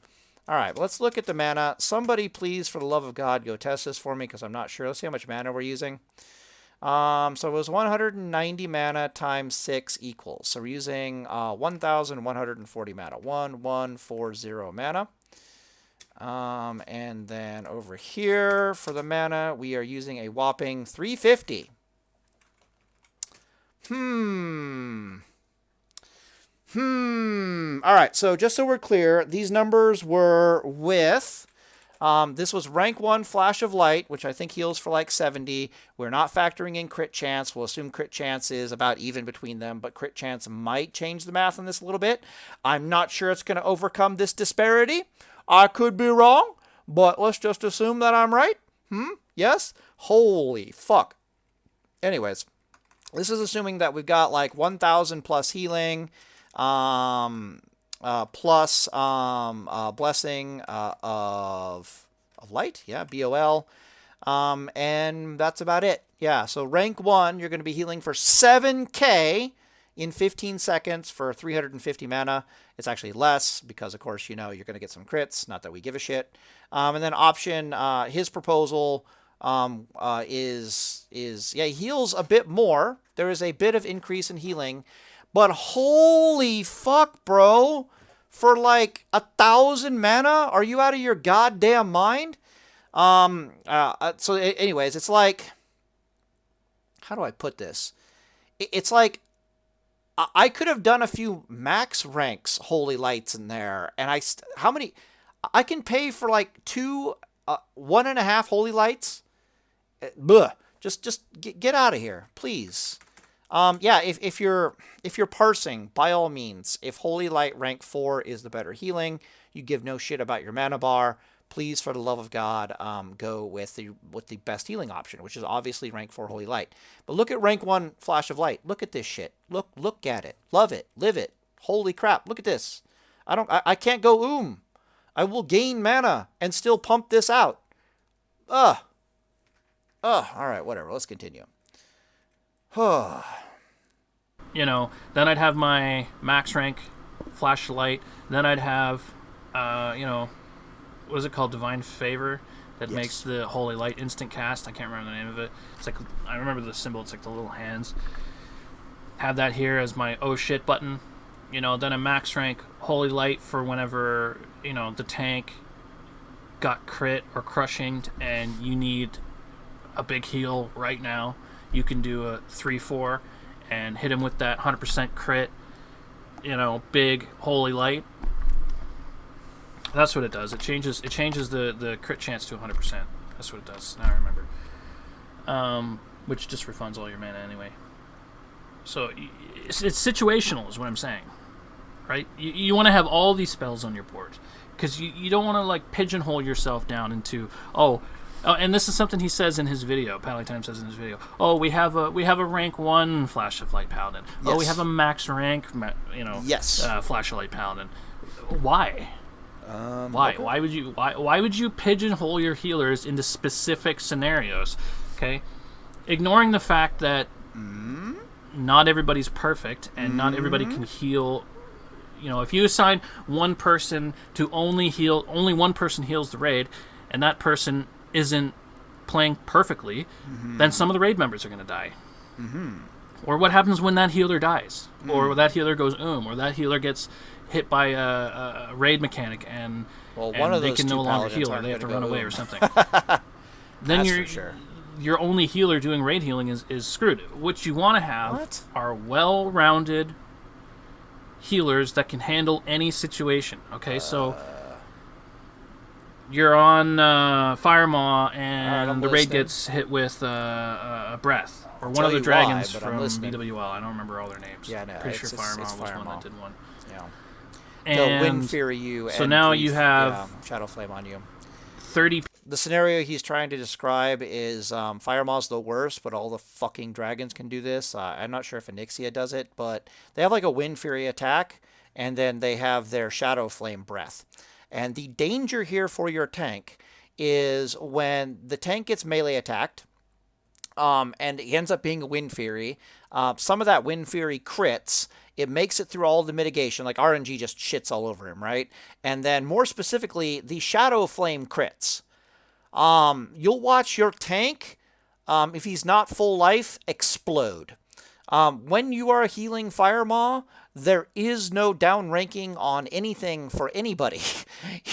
All right, let's look at the mana. Somebody, please, for the love of God, go test this for me because I'm not sure. Let's see how much mana we're using. So it was 190 mana times 6 equals. So we're using 1,140 mana. 1140 mana. And then over here for the mana, we are using a whopping 350. All right, so just so we're clear, these numbers were with... this was rank 1 Flash of Light, which I think heals for like 70. We're not factoring in crit chance. We'll assume crit chance is about even between them, but crit chance might change the math on this a little bit. I'm not sure it's going to overcome this disparity. I could be wrong, but let's just assume that I'm right. Yes? Holy fuck. Anyways, this is assuming that we've got like 1,000 plus healing, plus blessing of light, yeah, BOL, and that's about it. Yeah, so rank 1, you're going to be healing for 7k in 15 seconds for 350 mana. It's actually less because, of course, you know you're going to get some crits. Not that we give a shit. And then option, his proposal is yeah, he heals a bit more. There is a bit of increase in healing, but holy fuck, bro! For like 1,000 mana, are you out of your goddamn mind? So anyways, it's like, how do I put this? It's like, I could have done a few max ranks Holy Lights in there, and how many? I can pay for like 1.5 Holy Lights. Bleh. Just get out of here, please. Yeah, if you're parsing, by all means, if Holy Light rank 4 is the better healing, you give no shit about your mana bar. Please, for the love of God, go with the best healing option, which is obviously rank 4 Holy Light. But look at rank 1 Flash of Light. Look at this shit. Look at it. Love it. Live it. Holy crap. Look at this. I can't go I will gain mana and still pump this out. All right, whatever. Let's continue. You know, then I'd have my max rank flashlight. Then I'd have, you know, what is it called? Divine Favor that makes the Holy Light instant cast. I can't remember the name of it. It's like, I remember the symbol. It's like the little hands. Have that here as my oh shit button. You know, then a max rank Holy Light for whenever, you know, the tank got crit or crushing and you need a big heal right now. You can do a 3-4 and hit him with that 100% crit, you know, big Holy Light. That's what it does. It changes the crit chance to 100%. That's what it does. Now I remember. Which just refunds all your mana anyway. So it's situational is what I'm saying. Right? You want to have all these spells on your board. Because you don't want to like pigeonhole yourself down into, oh, and this is something he says in his video. Paladin says in his video. Oh, we have a rank 1 Flash of Light Paladin. Yes. Oh, we have a max rank, you know, Flash of Light Paladin. Why? Why? Okay. Why would you pigeonhole your healers into specific scenarios? Okay, ignoring the fact that not everybody's perfect and not everybody can heal. You know, if you assign one person to only one person heals the raid, and that person isn't playing perfectly, then some of the raid members are going to die. Or what happens when that healer dies? Or that healer goes or that healer gets hit by a raid mechanic and, Well, and one of they those can two no longer paladins heal or aren't they have to gonna run go away or something. Then That's you're, for sure. your only healer doing raid healing is screwed. What you want to have are well-rounded healers that can handle any situation. Okay, so you're on Fire Maw and the raid gets hit with a breath. Or one of the dragons from BWL. I don't remember all their names. Yeah, no, Pretty sure Fire Maw was one that did one. Yeah. And They'll Wind Fury you. So and now brief, you have Shadow Flame on you. 30. The scenario he's trying to describe is Fire Maw's the worst, but all the fucking dragons can do this. I'm not sure if Onyxia does it, but they have like a Wind Fury attack, and then they have their Shadow Flame breath. And the danger here for your tank is when the tank gets melee attacked, and it ends up being a Wind Fury. Some of that Wind Fury crits. It makes it through all the mitigation. Like RNG just shits all over him, right? And then more specifically, the Shadow Flame crits. You'll watch your tank, if he's not full life, explode. When you are healing Fire Maw, there is no down ranking on anything for anybody.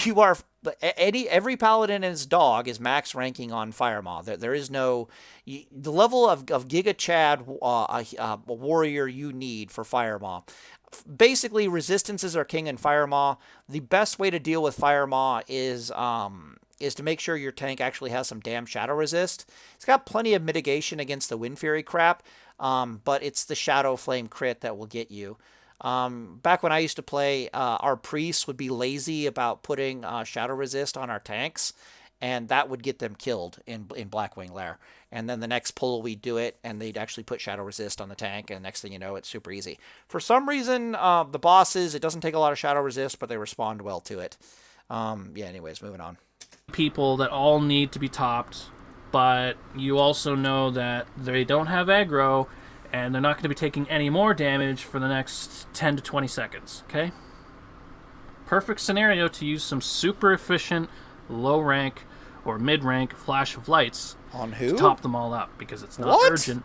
You are every paladin and his dog is max ranking on Fire Maw. There is no the level of Giga Chad warrior you need for Fire Maw. Basically, resistances are king in Fire Maw. The best way to deal with Fire Maw is to make sure your tank actually has some damn shadow resist. It's got plenty of mitigation against the Wind Fury crap, but it's the Shadow Flame crit that will get you. Back when I used to play, our priests would be lazy about putting shadow resist on our tanks, and that would get them killed in Blackwing Lair. And then the next pull we'd do it, and they'd actually put shadow resist on the tank, and next thing you know, it's super easy. For some reason, the bosses, it doesn't take a lot of shadow resist, but they respond well to it. Anyways, moving on. People that all need to be topped, but you also know that they don't have aggro, and they're not going to be taking any more damage for the next 10 to 20 seconds, okay? Perfect scenario to use some super efficient, low rank or mid rank flash of lights on who? To top them all up, because it's not urgent.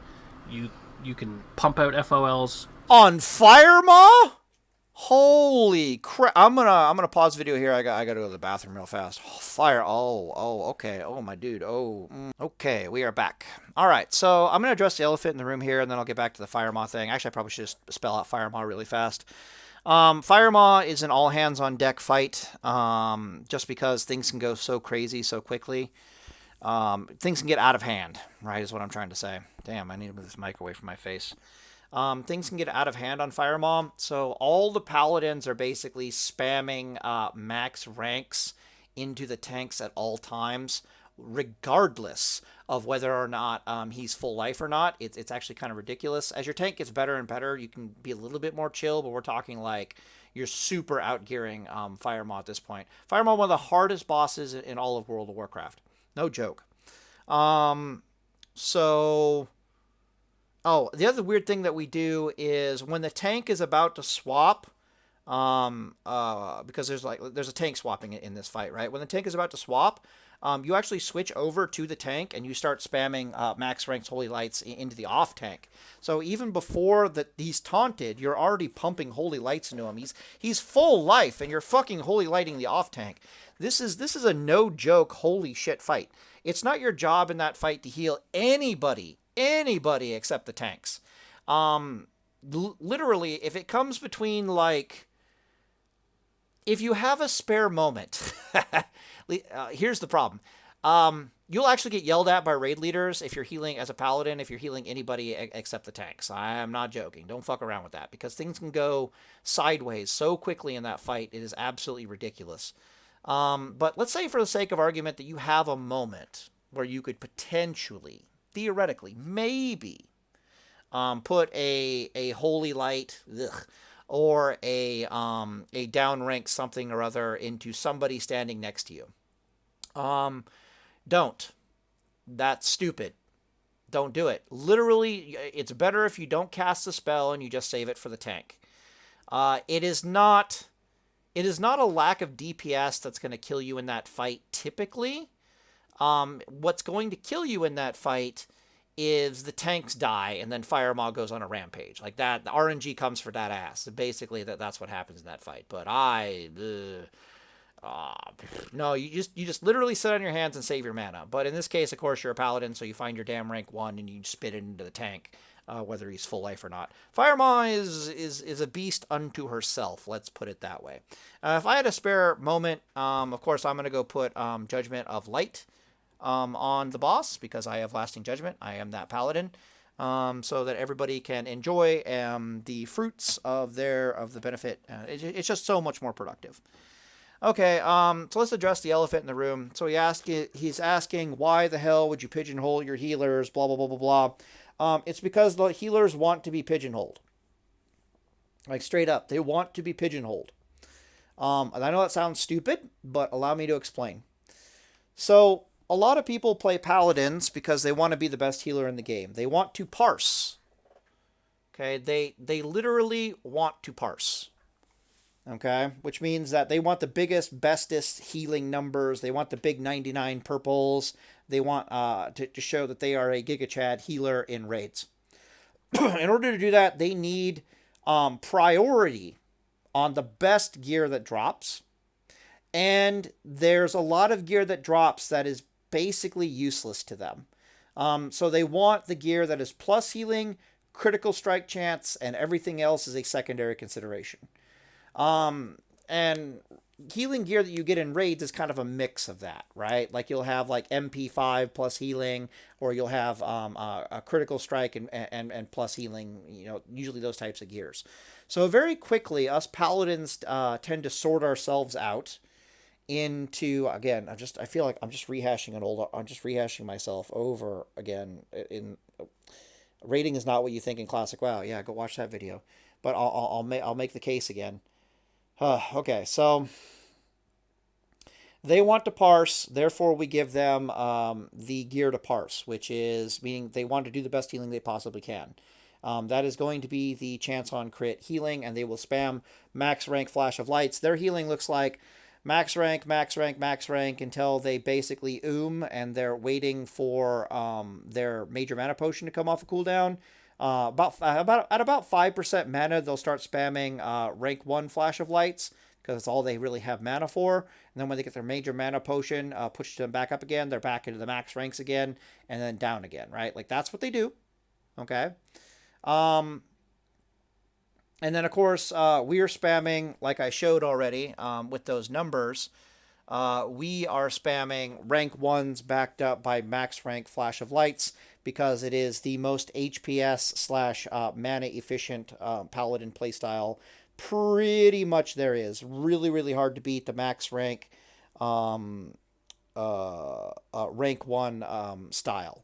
You can pump out FOLs on Fire Maw. Holy crap! I'm gonna pause the video here. I gotta go to the bathroom real fast. Fire! Okay. Oh my dude. Okay. We are back. All right. So I'm gonna address the elephant in the room here, and then I'll get back to the Fire Maw thing. Actually, I probably should just spell out Fire Maw really fast. Fire Maw is an all hands on deck fight. Just because things can go so crazy so quickly. Things can get out of hand. Right, is what I'm trying to say. Damn, I need to move this mic away from my face. Things can get out of hand on Fire Maw, so all the paladins are basically spamming max ranks into the tanks at all times, regardless of whether or not he's full life or not. It's actually kind of ridiculous. As your tank gets better and better, you can be a little bit more chill, but we're talking like you're super outgearing Fire Maw at this point. Fire Maw, one of the hardest bosses in all of World of Warcraft. No joke. The other weird thing that we do is when the tank is about to swap, because there's a tank swapping in this fight, right? When the tank is about to swap, you actually switch over to the tank and you start spamming max ranks Holy Lights into the off tank. So even before he's taunted, you're already pumping Holy Lights into him. He's full life and you're fucking Holy Lighting the off tank. This is a no joke holy shit fight. It's not your job in that fight to heal anybody except the tanks. Literally, if it comes between, like, if you have a spare moment, here's the problem. You'll actually get yelled at by raid leaders if you're healing as a paladin, if you're healing anybody except the tanks. I'm not joking. Don't fuck around with that, because things can go sideways so quickly in that fight. It is absolutely ridiculous. But let's say, for the sake of argument, that you have a moment where you could potentially, theoretically, maybe put a Holy Light or a downrank something or other into somebody standing next to you. Don't. That's stupid. Don't do it. Literally, it's better if you don't cast the spell and you just save it for the tank. It is not a lack of DPS that's going to kill you in that fight typically. What's going to kill you in that fight is the tanks die and then Firemaw goes on a rampage. Like that, the RNG comes for that ass. Basically, that's what happens in that fight. But no, you just literally sit on your hands and save your mana. But in this case, of course, you're a paladin, so you find your damn rank 1 and you spit it into the tank, whether he's full life or not. Firemaw is a beast unto herself, let's put it that way. If I had a spare moment, of course, I'm going to go put Judgment of Light on the boss, because I have lasting judgment. I am that paladin, so that everybody can enjoy the fruits of the benefit. It's just so much more productive. Okay, so let's address the elephant in the room. So he's asking, why the hell would you pigeonhole your healers, blah, blah, blah, blah, blah. It's because the healers want to be pigeonholed. Like, straight up, they want to be pigeonholed. And I know that sounds stupid, but allow me to explain. So, a lot of people play paladins because they want to be the best healer in the game. They want to parse. Okay, they literally want to parse. Okay, which means that they want the biggest, bestest healing numbers. They want the big 99 purples. They want to show that they are a Giga Chad healer in raids. In order to do that, they need priority on the best gear that drops. And there's a lot of gear that drops that is basically useless to them. So they want the gear that is plus healing, critical strike chance, and everything else is a secondary consideration. And healing gear that you get in raids is kind of a mix of that, right? Like you'll have like MP5 plus healing, or you'll have a critical strike and plus healing, usually those types of gears. So very quickly, us paladins tend to sort ourselves out into, again, I feel like I'm just rehashing myself over again. Rating is not what you think in Classic WoW. Yeah, go watch that video. But I'll make the case again. Okay, so they want to parse, therefore we give them the gear to parse, which is meaning they want to do the best healing they possibly can. That is going to be the chance on crit healing, and they will spam max rank Flash of Lights. Their healing looks like max rank, max rank, max rank until they basically and they're waiting for their major mana potion to come off a cooldown. At about 5% mana, they'll start spamming rank 1 Flash of Lights, because it's all they really have mana for. And then when they get their major mana potion, pushes them back up again, they're back into the max ranks again, and then down again, right? Like, that's what they do. Okay. And then, of course, we are spamming, like I showed already, with those numbers. We are spamming rank 1s backed up by max rank Flash of Lights, because it is the most HPS / mana efficient paladin playstyle pretty much there is. Really, really hard to beat the max rank rank 1 style.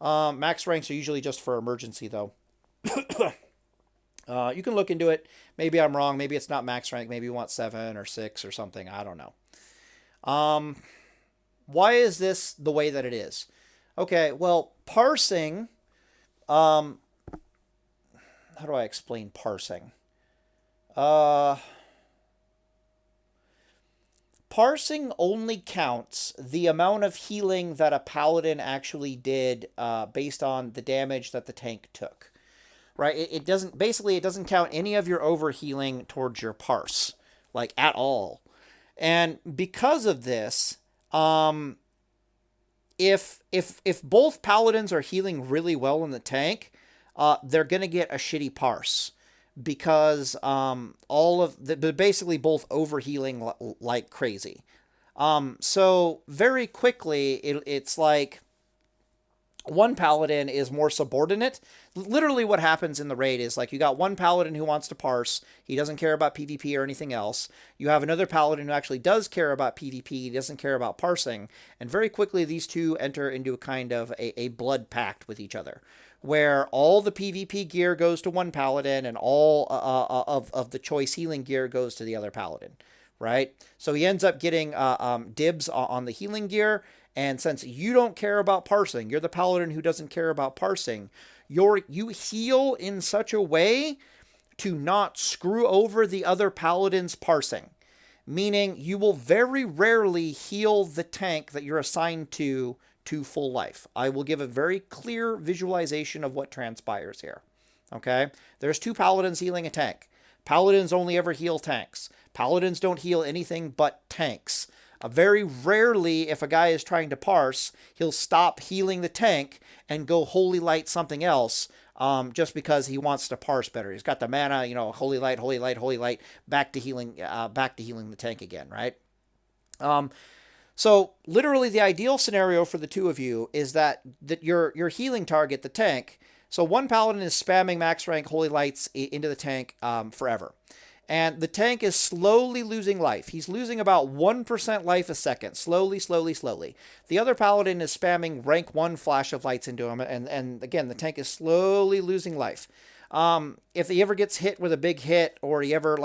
Max ranks are usually just for emergency, though. You can look into it. Maybe I'm wrong. Maybe it's not max rank. Maybe you want 7 or 6 or something. I don't know. Why is this the way that it is? Okay, well, parsing, how do I explain parsing? Parsing only counts the amount of healing that a paladin actually did based on the damage that the tank took. Right? It doesn't count any of your overhealing towards your parse, like, at all. And because of this, if both paladins are healing really well in the tank, they're gonna get a shitty parse, because they're basically both overhealing like crazy. So very quickly, it's like one paladin is more subordinate. Literally what happens in the raid is, like, you got one paladin who wants to parse. He doesn't care about PvP or anything else. You have another paladin who actually does care about PvP. He doesn't care about parsing. And very quickly, these two enter into a kind of a blood pact with each other, where all the PvP gear goes to one paladin and all of the choice healing gear goes to the other paladin, right? So he ends up getting dibs on the healing gear. And since you don't care about parsing, you're the paladin who doesn't care about parsing, you heal in such a way to not screw over the other paladin's parsing. Meaning you will very rarely heal the tank that you're assigned to to full life. I will give a very clear visualization of what transpires here. Okay? There's 2 paladins healing a tank. Paladins only ever heal tanks. Paladins don't heal anything but tanks. Very rarely, if a guy is trying to parse, he'll stop healing the tank and go holy light something else just because he wants to parse better. He's got the mana, holy light, holy light, holy light, back to healing the tank again, right? So literally the ideal scenario for the 2 of you is that your healing target, the tank. So one paladin is spamming max rank holy lights into the tank forever. And the tank is slowly losing life. He's losing about 1% life a second. Slowly, slowly, slowly. The other paladin is spamming rank 1 flash of lights into him. And again, the tank is slowly losing life. If he ever gets hit with a big hit, or he ever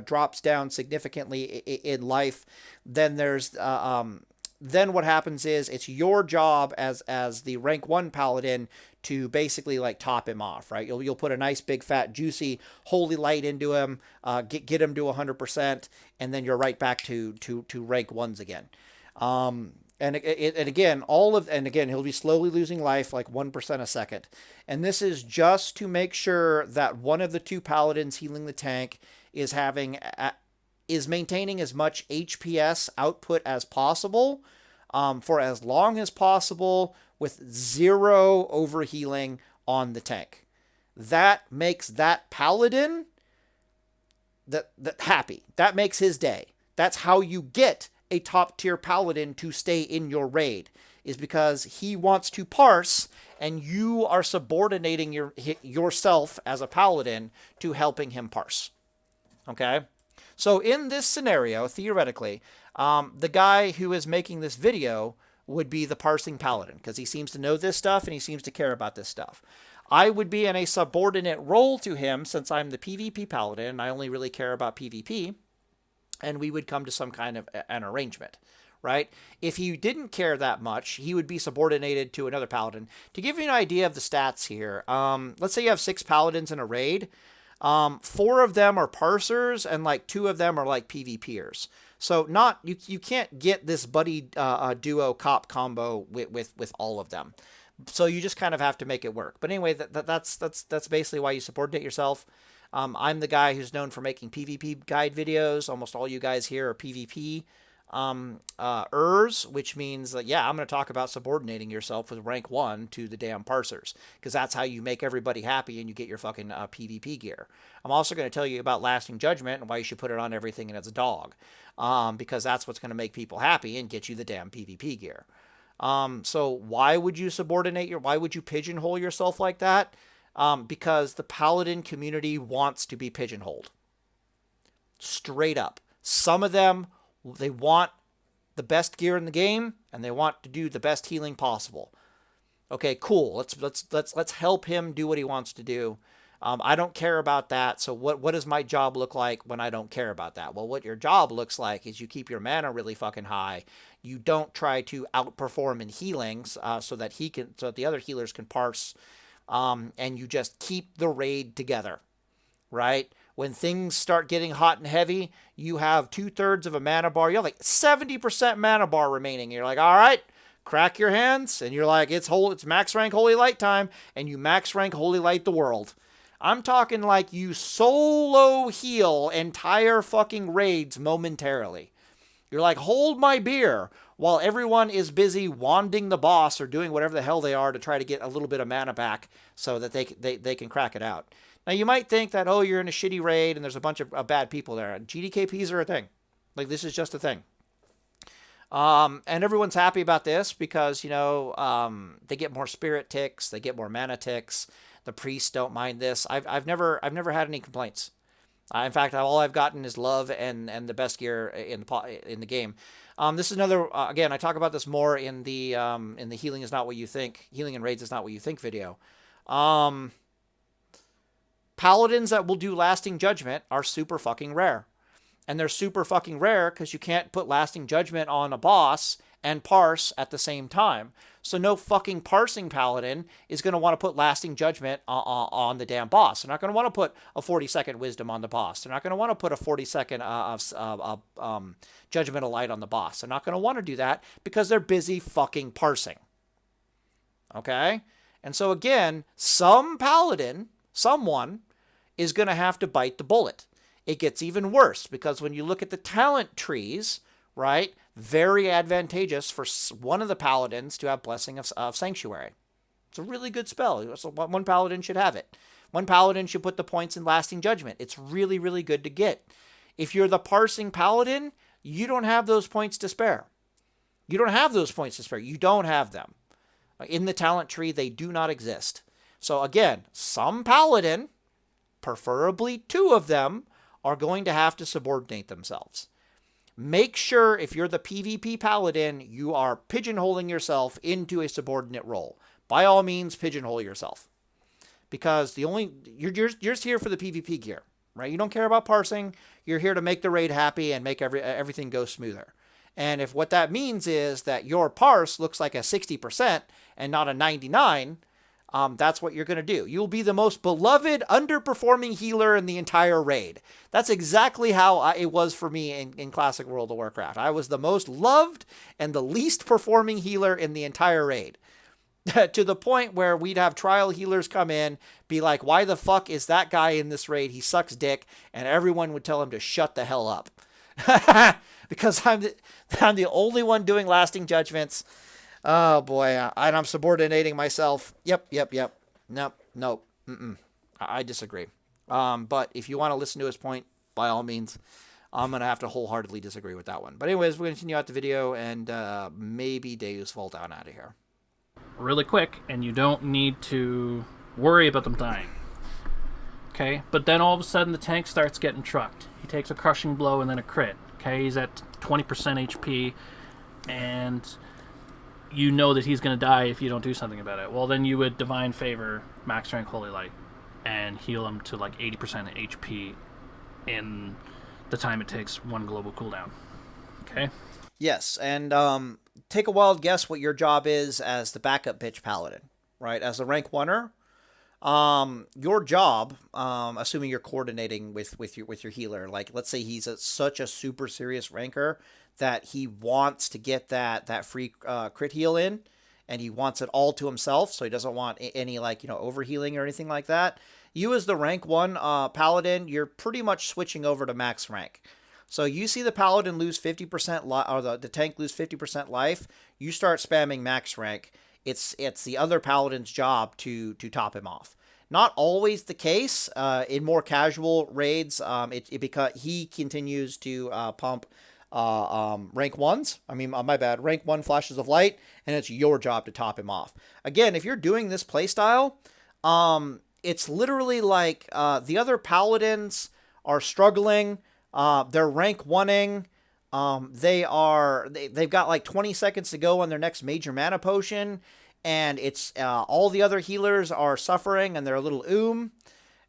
drops down significantly in life, then then what happens is it's your job as the rank 1 paladin to basically top him off, right? You'll put a nice big fat juicy holy light into him, get him to 100%, and then you're right back to rank 1s again. And again, he'll be slowly losing life, 1% a second. And this is just to make sure that one of the 2 paladins healing the tank is maintaining as much HPS output as possible for as long as possible with 0 overhealing on the tank. That makes that paladin that happy. That makes his day. That's how you get a top tier paladin to stay in your raid, is because he wants to parse and you are subordinating yourself as a paladin to helping him parse. Okay? So in this scenario, theoretically, the guy who is making this video would be the parsing paladin, because he seems to know this stuff and he seems to care about this stuff. I would be in a subordinate role to him since I'm the PvP paladin and I only really care about PvP, and we would come to some kind of an arrangement, right? If he didn't care that much, he would be subordinated to another paladin. To give you an idea of the stats here, let's say you have 6 paladins in a raid. 4 of them are parsers and 2 of them are PvPers. So you can't get this buddy duo cop combo with all of them. So you just kind of have to make it work. But anyway, that's basically why you subordinate yourself. I'm the guy who's known for making PvP guide videos. Almost all you guys here are PvP which means that, I'm going to talk about subordinating yourself with rank 1 to the damn parsers, because that's how you make everybody happy and you get your fucking PvP gear. I'm also going to tell you about lasting judgment and why you should put it on everything and it's a dog, because that's what's going to make people happy and get you the damn PvP gear. So why would you why would you pigeonhole yourself like that? Because the paladin community wants to be pigeonholed. Straight up. Some of them, they want the best gear in the game and they want to do the best healing possible. Okay, cool. Let's help him do what he wants to do. I don't care about that. So what does my job look like when I don't care about that? Well, what your job looks like is you keep your mana really fucking high. You don't try to outperform in healings so that the other healers can parse, and you just keep the raid together, right? When things start getting hot and heavy, you have 2/3 of a mana bar. You have 70% mana bar remaining. You're like, all right, crack your hands. And you're like, it's max rank holy light time. And you max rank holy light the world. I'm talking you solo heal entire fucking raids momentarily. You're like, hold my beer while everyone is busy wanding the boss or doing whatever the hell they are to try to get a little bit of mana back so that they can crack it out. Now, you might think that, you're in a shitty raid and there's a bunch of bad people there. GDKPs are a thing. This is just a thing. And everyone's happy about this because, they get more spirit ticks. They get more mana ticks. The priests don't mind this. I've never had any complaints. In fact, all I've gotten is love and the best gear in the game. This is another, again, I talk about this more in the healing is not what you think. Healing and raids is not what you think video. Paladins that will do lasting judgment are super fucking rare. And they're super fucking rare because you can't put lasting judgment on a boss and parse at the same time. So no fucking parsing paladin is going to want to put lasting judgment on the damn boss. They're not going to want to put a 40-second wisdom on the boss. They're not going to want to put a 40-second judgmental light on the boss. They're not going to want to do that because they're busy fucking parsing. Okay? And so again, some paladin, someone, is going to have to bite the bullet. It gets even worse because when you look at the talent trees, right, very advantageous for one of the paladins to have Blessing of Sanctuary. It's a really good spell. So one paladin should have it. One paladin should put the points in Lasting Judgment. It's really, really good to get. If you're the parsing paladin, you don't have those points to spare. You don't have those points to spare. You don't have them. In the talent tree, they do not exist. So again, some paladin, preferably 2 of them, are going to have to subordinate themselves. Make sure if you're the PvP paladin, you are pigeonholing yourself into a subordinate role. By all means, pigeonhole yourself. Because you're just here for the PvP gear, right? You don't care about parsing. You're here to make the raid happy and make everything go smoother. And if what that means is that your parse looks like a 60% and not a 99, that's what you're going to do. You'll be the most beloved, underperforming healer in the entire raid. That's exactly how it was for me in Classic World of Warcraft. I was the most loved and the least performing healer in the entire raid. To the point where we'd have trial healers come in, be like, why the fuck is that guy in this raid? He sucks dick. And everyone would tell him to shut the hell up. Because I'm the only one doing Lasting Judgments. Oh, boy. And I'm subordinating myself. Yep. Nope. I disagree. But if you want to listen to his point, by all means, I'm going to have to wholeheartedly disagree with that one. But anyways, we're going to continue out the video, and maybe Deus Vult out of here. Really quick, and you don't need to worry about them dying. Okay? But then all of a sudden the tank starts getting trucked. He takes a crushing blow and then a crit. Okay? He's at 20% HP, and you know that he's going to die if you don't do something about it. Well, then you would Divine Favor, Max Rank Holy Light, and heal him to like 80% HP in the time it takes 1 global cooldown. Okay? Yes, and take a wild guess what your job is as the backup bitch paladin, right? As a rank 1er, your job, assuming you're coordinating with your healer, like let's say he's such a super serious ranker that he wants to get that free crit heal in, and he wants it all to himself, so he doesn't want any overhealing or anything like that. You as the rank 1 paladin, you're pretty much switching over to max rank. So you see the paladin lose 50% or the tank lose 50% life, you start spamming max rank. It's the other paladin's job to top him off. Not always the case. In more casual raids, because he continues to pump rank 1s. Rank 1 flashes of light, and it's your job to top him off. Again, if you're doing this playstyle, it's literally like the other paladins are struggling. They're rank 1ing. They've got like 20 seconds to go on their next major mana potion, and it's all the other healers are suffering and they're a little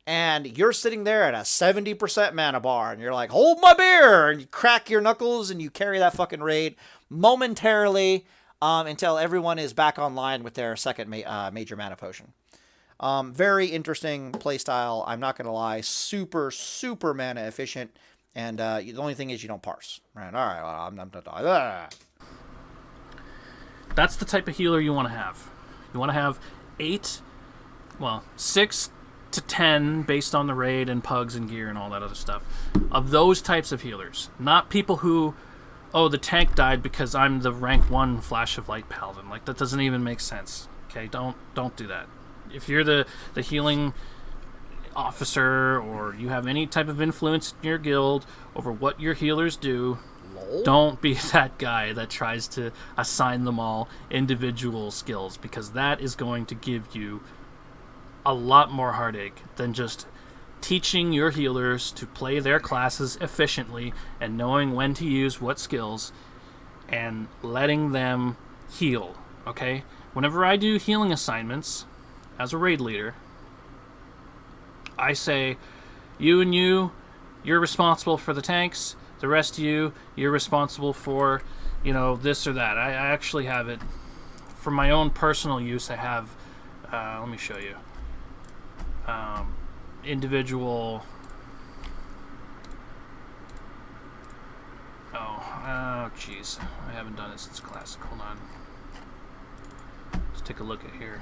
and you're sitting there at a 70% mana bar, and you're like, hold my beer, and you crack your knuckles and you carry that fucking raid momentarily until everyone is back online with their second major mana potion. Very interesting playstyle. I'm not gonna lie, super mana efficient. And the only thing is you don't parse. Right? All right, well, That's the type of healer you want to have. You want to have 6 to 10, based on the raid and pugs and gear and all that other stuff, of those types of healers. Not people who, the tank died because I'm the rank 1 Flash of Light Paladin. Like, that doesn't even make sense. Okay, don't do that. If you're the healing officer, or you have any type of influence in your guild over what your healers do, don't be that guy that tries to assign them all individual skills, because that is going to give you a lot more heartache than just teaching your healers to play their classes efficiently and knowing when to use what skills and letting them heal. Okay? Whenever I do healing assignments as a raid leader, I say, you're responsible for the tanks. The rest of you're responsible for, this or that. I actually have it for my own personal use. I have, let me show you, individual. Oh, jeez, I haven't done it since Classic. Hold on. Let's take a look at here.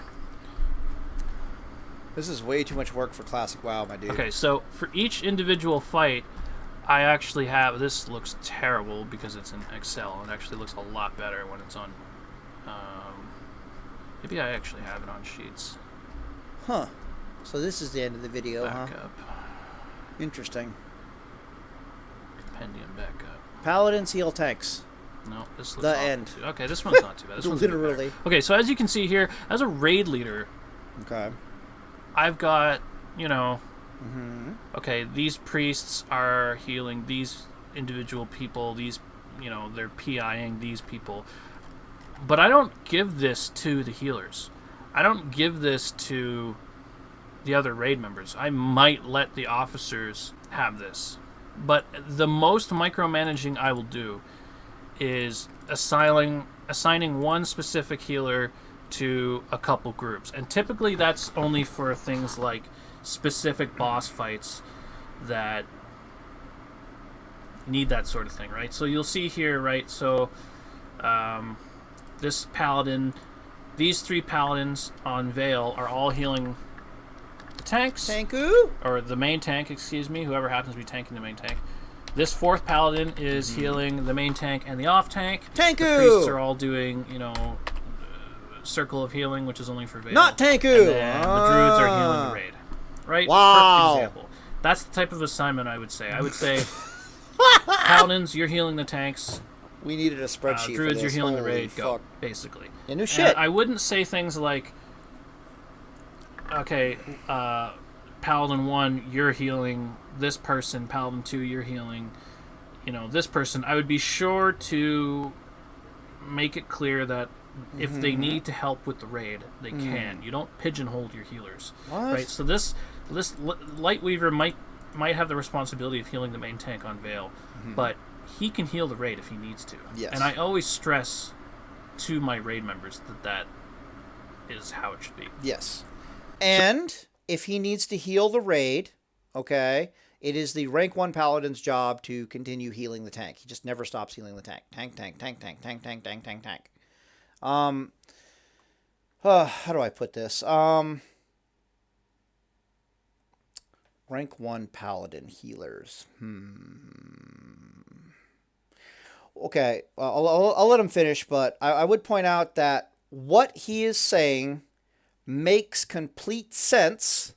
This is way too much work for Classic WoW, my dude. Okay, so for each individual fight, I actually have... This looks terrible because it's in Excel. It actually looks a lot better when it's on... maybe I actually have it on Sheets. Huh. So this is the end of the video, Backup. huh? Interesting. Compendium backup. Paladins heal tanks. No, this looks The awful end. Too. Okay, this one's not too bad. This one's a bit better. Literally. Okay, so as you can see here, as a raid leader, Okay. I've got, you know... Mm-hmm. Okay, these priests are healing these individual people. These, you know, they're PIing these people. But I don't give this to the healers. I don't give this to the other raid members. I might let the officers have this. But the most micromanaging I will do is assigning one specific healer to a couple groups. And typically that's only for things like specific boss fights that need that sort of thing, right? So you'll see here, right? So this paladin, these 3 paladins on Vale are all healing the tanks. Tanku? Or the main tank, excuse me, whoever happens to be tanking the main tank. This 4th paladin is healing the main tank and the off tank. Tanku! The priests are all doing, you know, circle of healing, which is only for Vale. Not Tanku! And then the druids are healing the raid. Right? Wow. Perfect example. That's the type of assignment I would say. I would say, paladins, you're healing the tanks. We needed a spreadsheet for Druids, this. you're healing the Holy raid. Go, fuck. basically. Yeah, new And shit. I wouldn't say things like, okay, Paladin 1, you're healing this person. Paladin 2, you're healing, you know, this person. I would be sure to make it clear that if they need to help with the raid, they can. You don't pigeonhole your healers. What? Right? So this Lightweaver might have the responsibility of healing the main tank on Vale, but he can heal the raid if he needs to. Yes. And I always stress to my raid members that is how it should be. Yes. And if he needs to heal the raid, okay, it is the rank 1 paladin's job to continue healing the tank. He just never stops healing the tank. Tank, tank, tank, tank, tank, tank, tank, tank, tank. How do I put this? Rank 1 paladin healers. Okay, I'll let him finish, but I would point out that what he is saying makes complete sense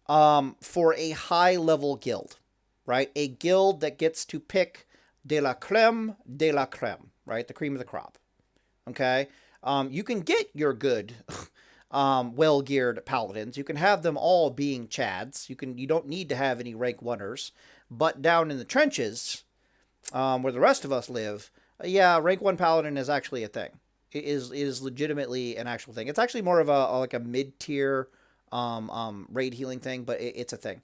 for a high-level guild, right? A guild that gets to pick de la creme, right? The cream of the crop, okay? You can get your good, well-geared paladins. You can have them all being chads. You don't need to have any rank 1ers. But down in the trenches, where the rest of us live, yeah, rank 1 paladin is actually a thing. It is legitimately an actual thing. It's actually more of a mid-tier raid healing thing, but it's a thing.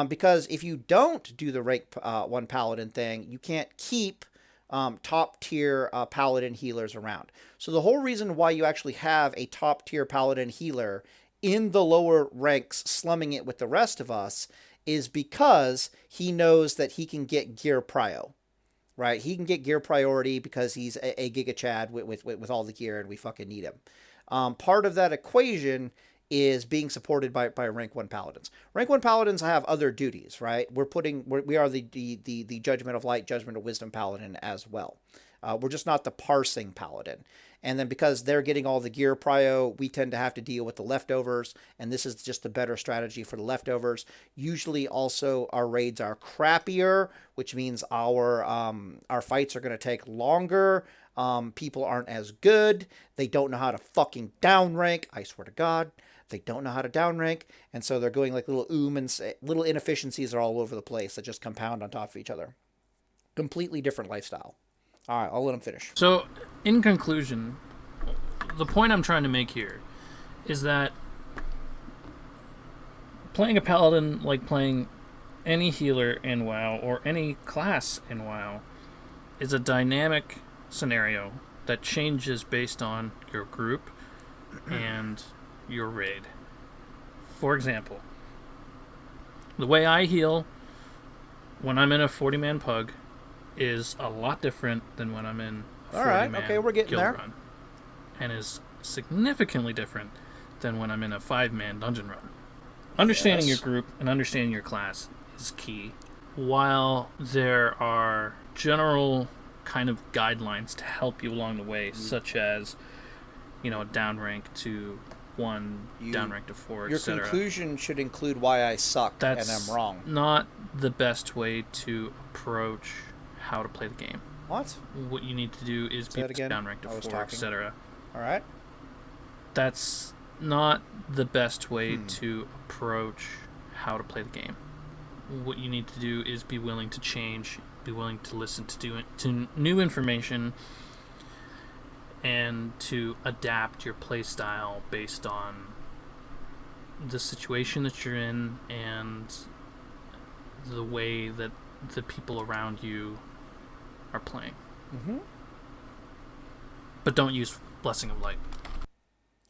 Because if you don't do the rank 1 paladin thing, you can't keep top-tier paladin healers around. So the whole reason why you actually have a top-tier paladin healer in the lower ranks slumming it with the rest of us is because he knows that he can get gear prio. Right, he can get gear priority because he's a Giga Chad with all the gear, and we fucking need him. Part of that equation is being supported by rank 1 paladins. Rank 1 paladins have other duties, right? We are the Judgment of Light, Judgment of Wisdom paladin as well. We're just not the parsing paladin. And then because they're getting all the gear prio, we tend to have to deal with the leftovers, and this is just a better strategy for the leftovers. Usually also our raids are crappier, which means our fights are going to take longer. People aren't as good. They don't know how to fucking downrank. I swear to God, they don't know how to downrank, and so they're going like little little inefficiencies are all over the place that just compound on top of each other. Completely different lifestyle. All right, I'll let him finish. So, in conclusion, the point I'm trying to make here is that playing a paladin, like playing any healer in WoW or any class in WoW, is a dynamic scenario that changes based on your group and your raid. For example, the way I heal when I'm in a 40-man pug is a lot different than when I'm in a 40-man we're getting guild there. run, and is significantly different than when I'm in a 5-man dungeon run. Understanding your group and understanding your class is key. While there are general kind of guidelines to help you along the way, such as, down rank to 1, down rank to 4, Your etc. conclusion should include why I suck and I'm wrong. Not the best way to approach how to play the game. What? What you need to do is be down rank to 4, etc. All right. That's not the best way to approach how to play the game. What you need to do is be willing to change, be willing to listen to new information, and to adapt your play style based on the situation that you're in and the way that the people around you are playing. Mm-hmm. But don't use Blessing of Light.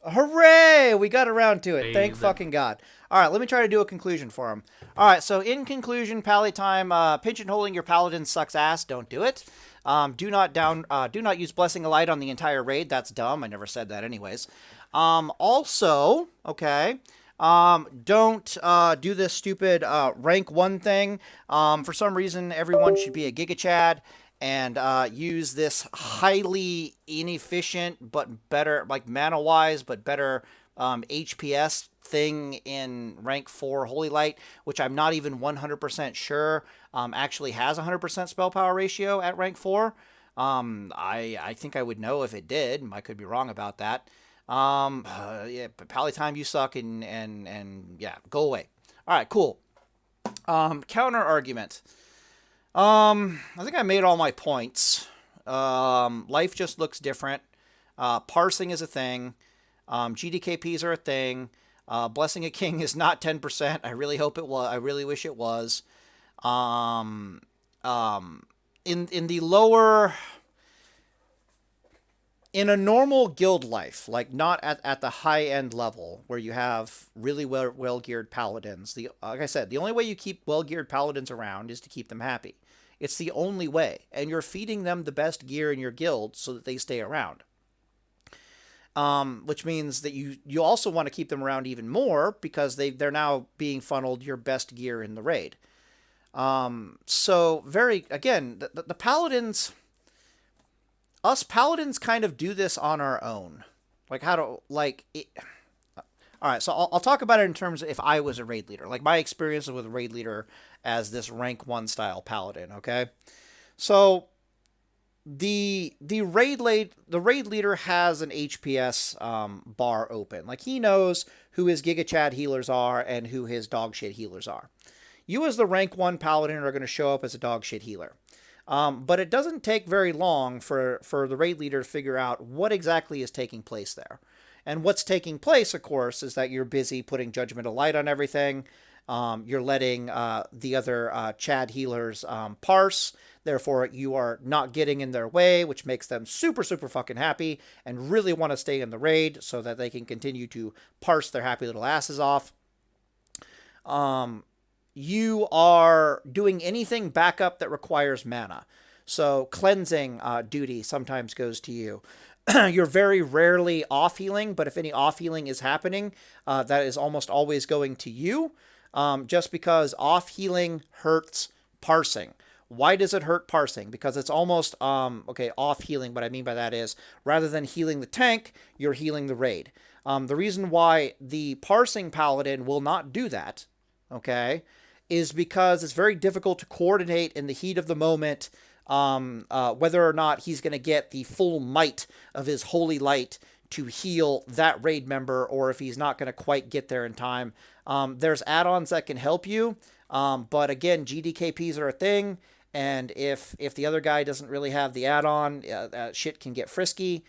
Hooray! We got around to it. Thank fucking God. All right, let me try to do a conclusion for him. All right, so in conclusion, Pally time, pigeonholing your Paladin sucks ass. Don't do it. Do not use Blessing of Light on the entire raid. That's dumb. I never said that anyways. Also, okay, don't do this stupid rank 1 thing. For some reason, everyone should be a Giga Chad and use this highly inefficient but better, like mana-wise, but better HPS thing in rank 4 Holy Light, which I'm not even 100% sure actually has 100% spell power ratio at rank 4. I think I would know if it did. I could be wrong about that. Yeah, but Pally time, you suck, and yeah, go away. All right, cool. Counter argument. I think I made all my points. Life just looks different. Parsing is a thing. GDKPs are a thing. Blessing a King is not 10%. I really hope it was. I really wish it was. In the lower, in a normal guild life, like not at the high end level where you have really well geared paladins. Like I said, the only way you keep well geared paladins around is to keep them happy. It's the only way, and you're feeding them the best gear in your guild so that they stay around. Which means that you also want to keep them around even more because they're now being funneled your best gear in the raid. So again, the paladins, us paladins kind of do this on our own. Like all right, so I'll talk about it in terms of if I was a raid leader, like my experiences with a raid leader as this rank 1 style paladin. Okay, so the raid leader has an HPS bar open. Like he knows who his Giga Chad healers are and who his dog shit healers are. You as the rank 1 paladin are going to show up as a dog shit healer. But it doesn't take very long for the raid leader to figure out what exactly is taking place there. And what's taking place, of course, is that you're busy putting Judgment of Light on everything. You're letting the other Chad healers parse. Therefore, you are not getting in their way, which makes them super, super fucking happy and really want to stay in the raid so that they can continue to parse their happy little asses off. You are doing anything backup that requires mana. So cleansing duty sometimes goes to you. You're very rarely off healing, but if any off healing is happening, that is almost always going to you, just because off healing hurts parsing. Why does it hurt parsing? Because it's almost, off healing. What I mean by that is rather than healing the tank, you're healing the raid. The reason why the parsing paladin will not do that, okay, is because it's very difficult to coordinate in the heat of the moment whether or not he's going to get the full might of his holy light to heal that raid member, or if he's not going to quite get there in time. There's add-ons that can help you, but again, GDKPs are a thing, and if the other guy doesn't really have the add-on, shit can get frisky.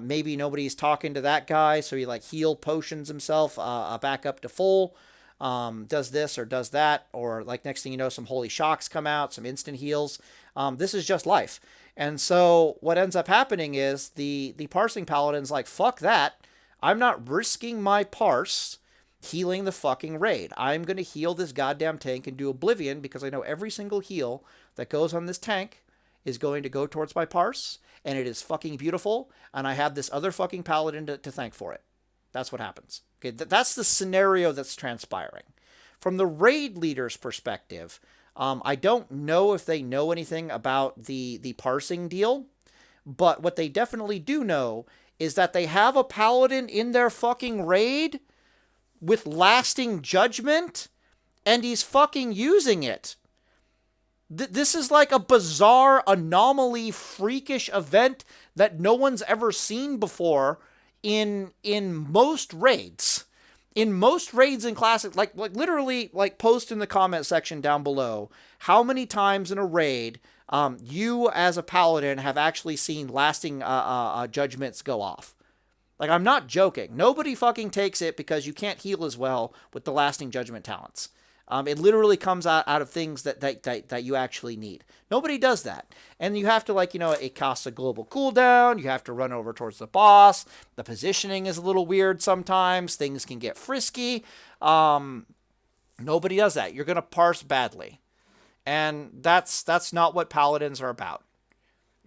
Maybe nobody's talking to that guy, so he like heal potions himself back up to full. Does this or does that, or like next thing you know, some holy shocks come out, some instant heals. This is just life. And so what ends up happening is the parsing paladin's like, fuck that. I'm not risking my parse healing the fucking raid. I'm going to heal this goddamn tank and do oblivion because I know every single heal that goes on this tank is going to go towards my parse, and it is fucking beautiful, and I have this other fucking paladin to thank for it. That's what happens. Okay, that's the scenario that's transpiring. From the raid leader's perspective, I don't know if they know anything about the parsing deal, but what they definitely do know is that they have a paladin in their fucking raid with lasting judgment, and he's fucking using it. This is like a bizarre anomaly, freakish event that no one's ever seen before in most raids. In most raids in Classic, like literally, like, post in the comment section down below how many times in a raid you as a paladin have actually seen lasting judgments go off. Like, I'm not joking. Nobody fucking takes it because you can't heal as well with the lasting judgment talents. It literally comes out of things that you actually need. Nobody does that. And you have to, like, it costs a global cooldown. You have to run over towards the boss. The positioning is a little weird sometimes. Things can get frisky. Nobody does that. You're going to parse badly. And that's not what paladins are about.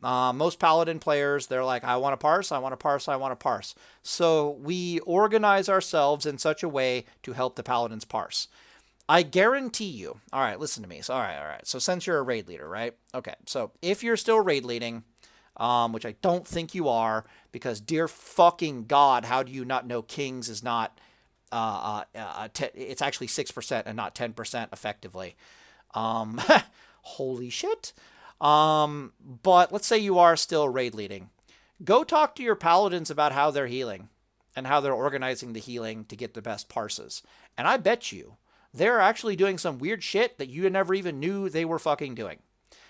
Most paladin players, they're like, I want to parse, I want to parse, I want to parse. So we organize ourselves in such a way to help the paladins parse. I guarantee you. All right, listen to me. So, all right. So since you're a raid leader, right? Okay, so if you're still raid leading, which I don't think you are, because dear fucking God, how do you not know Kings is not, it's actually 6% and not 10% effectively. Holy shit. But let's say you are still raid leading. Go talk to your paladins about how they're healing and how they're organizing the healing to get the best parses. And I bet you they're actually doing some weird shit that you never even knew they were fucking doing.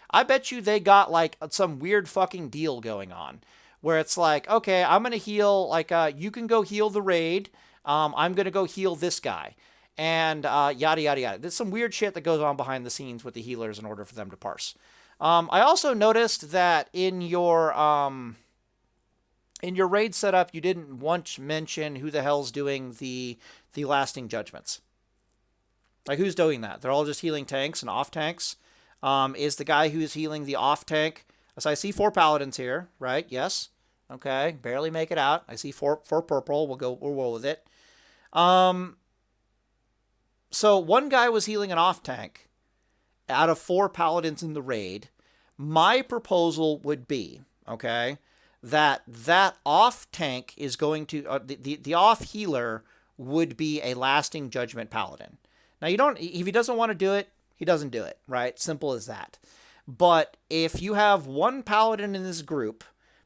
I bet you they got, like, some weird fucking deal going on where it's like, okay, I'm going to heal, like, you can go heal the raid. I'm going to go heal this guy. And yada, yada, yada. There's some weird shit that goes on behind the scenes with the healers in order for them to parse. I also noticed that in your raid setup, you didn't once mention who the hell's doing the lasting judgments. Like, who's doing that? They're all just healing tanks and off tanks. Is the guy who's healing the off tank? So I see 4 paladins here, right? Yes. Okay. Barely make it out. I see four purple. We'll roll with it. So one guy was healing an off tank out of 4 paladins in the raid. My proposal would be, okay, that off tank is going to, the off healer would be a lasting judgment paladin. Now, if he doesn't want to do it, he doesn't do it, right? Simple as that. But if you have one paladin in this group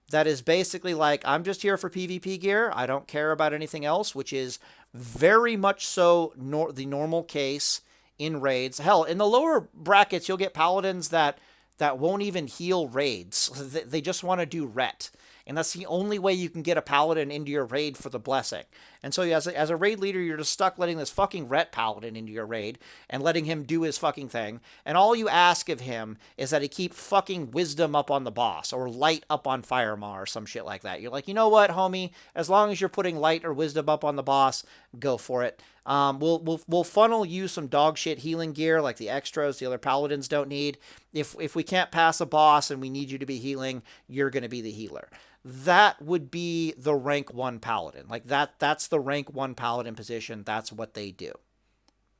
that is basically like, I'm just here for PvP gear, I don't care about anything else, which is very much so the normal case in raids. Hell, in the lower brackets, you'll get paladins that won't even heal raids. They just want to do ret. And that's the only way you can get a paladin into your raid for the blessing. And so as a raid leader, you're just stuck letting this fucking ret paladin into your raid and letting him do his fucking thing. And all you ask of him is that he keep fucking wisdom up on the boss or light up on Firemaw or some shit like that. You're like, you know what, homie? As long as you're putting light or wisdom up on the boss, go for it. We'll funnel you some dog shit healing gear like the extras the other paladins don't need. If we can't pass a boss and we need you to be healing, you're going to be the healer. That would be the rank 1 paladin. Like that's the rank 1 paladin position. That's what they do.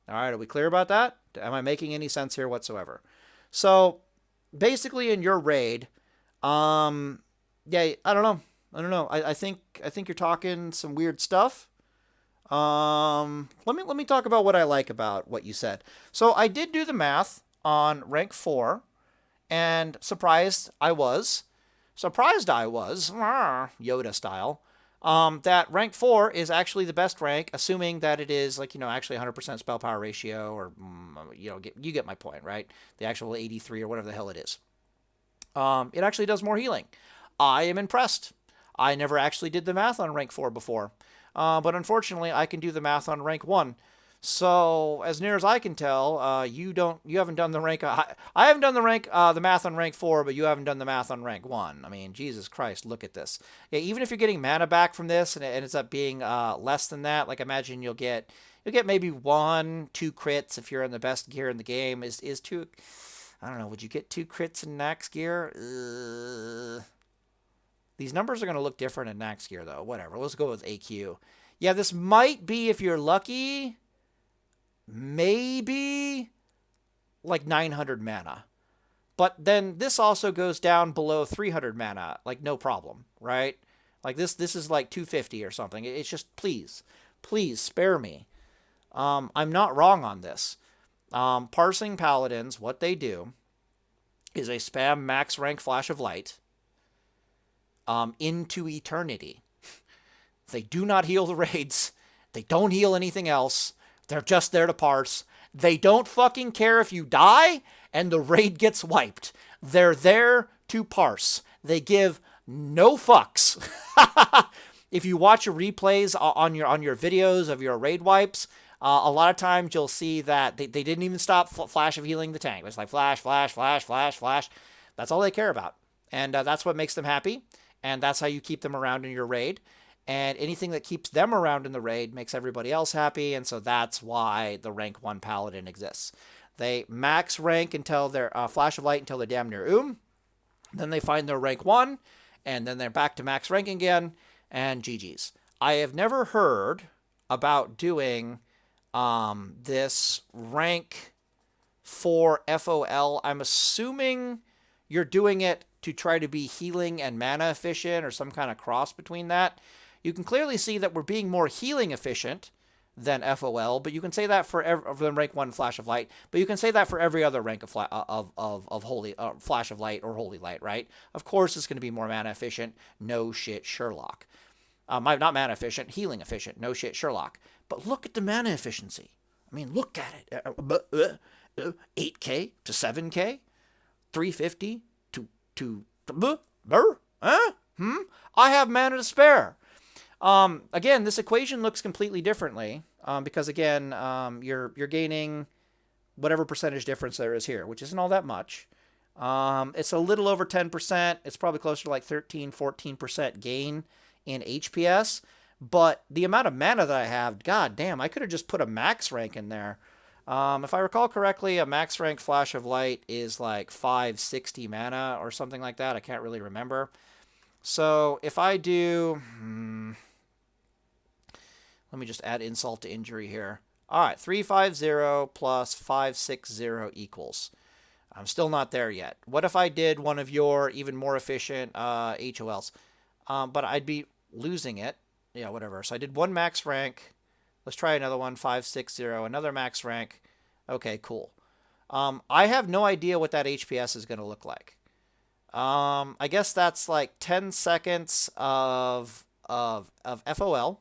All right, are we clear about that? Am I making any sense here whatsoever? So basically in your raid, yeah, I don't know. I think you're talking some weird stuff. Let me talk about what I like about what you said. So I did do the math on rank 4, and surprised I was, Yoda style, that rank 4 is actually the best rank, assuming that it is, like, actually 100% spell power ratio, or, you get my point, right? The actual 83 or whatever the hell it is. It actually does more healing. I am impressed. I never actually did the math on rank 4 before. But unfortunately, I can do the math on rank 1. So, as near as I can tell, you haven't done the rank. I haven't done the math on rank 4, but you haven't done the math on rank 1. I mean, Jesus Christ, look at this. Yeah, even if you're getting mana back from this, and it ends up being less than that, like, imagine you'll get maybe 1-2 crits if you're in the best gear in the game. Is 2. I don't know. Would you get 2 crits in Nax gear? These numbers are going to look different in Nax gear, though. Whatever. Let's go with AQ. Yeah, this might be, if you're lucky, maybe like 900 mana. But then this also goes down below 300 mana, like no problem, right? Like this is like 250 or something. It's just, please spare me. I'm not wrong on this. Parsing Paladins, what they do is they spam max rank Flash of Light into eternity. They do not heal the raids. They don't heal anything else. They're just there to parse. They don't fucking care if you die and the raid gets wiped. They're there to parse. They give no fucks. If you watch your replays on your videos of your raid wipes, a lot of times you'll see that they didn't even stop Flash of healing the tank. It's like flash, flash, flash, flash, flash. That's all they care about. And that's what makes them happy. And that's how you keep them around in your raid. And anything that keeps them around in the raid makes everybody else happy. And so that's why the rank 1 Paladin exists. They max rank until they're Flash of Light until they're damn near Then they find their rank 1. And then they're back to max rank again. And GG's. I have never heard about doing this rank 4 FoL. I'm assuming you're doing it to try to be healing and mana efficient or some kind of cross between that. You can clearly see that we're being more healing efficient than FoL, but you can say that for rank 1 Flash of Light, but you can say that for every other rank of Holy Flash of Light or Holy Light, right? Of course it's going to be more mana efficient. No shit, Sherlock. Not mana efficient, healing efficient. No shit, Sherlock. But look at the mana efficiency. I mean, look at it. 8k to 7k, 350 to I have mana to spare. Again, this equation looks completely differently because again, you're gaining whatever percentage difference there is here, which isn't all that much. It's a little over 10%. It's probably closer to like 13, 14% gain in HPS. But the amount of mana that I have, god damn, I could have just put a max rank in there. If I recall correctly, a max rank Flash of Light is like 560 mana or something like that. I can't really remember. So if I do... let me just add insult to injury here. All right, 350 plus 560 equals. I'm still not there yet. What if I did one of your even more efficient HOLs? But I'd be losing it. Yeah, whatever. So I did one max rank. Let's try another one, 560, another max rank. Okay, cool. I have no idea what that HPS is going to look like. I guess that's like 10 seconds of FOL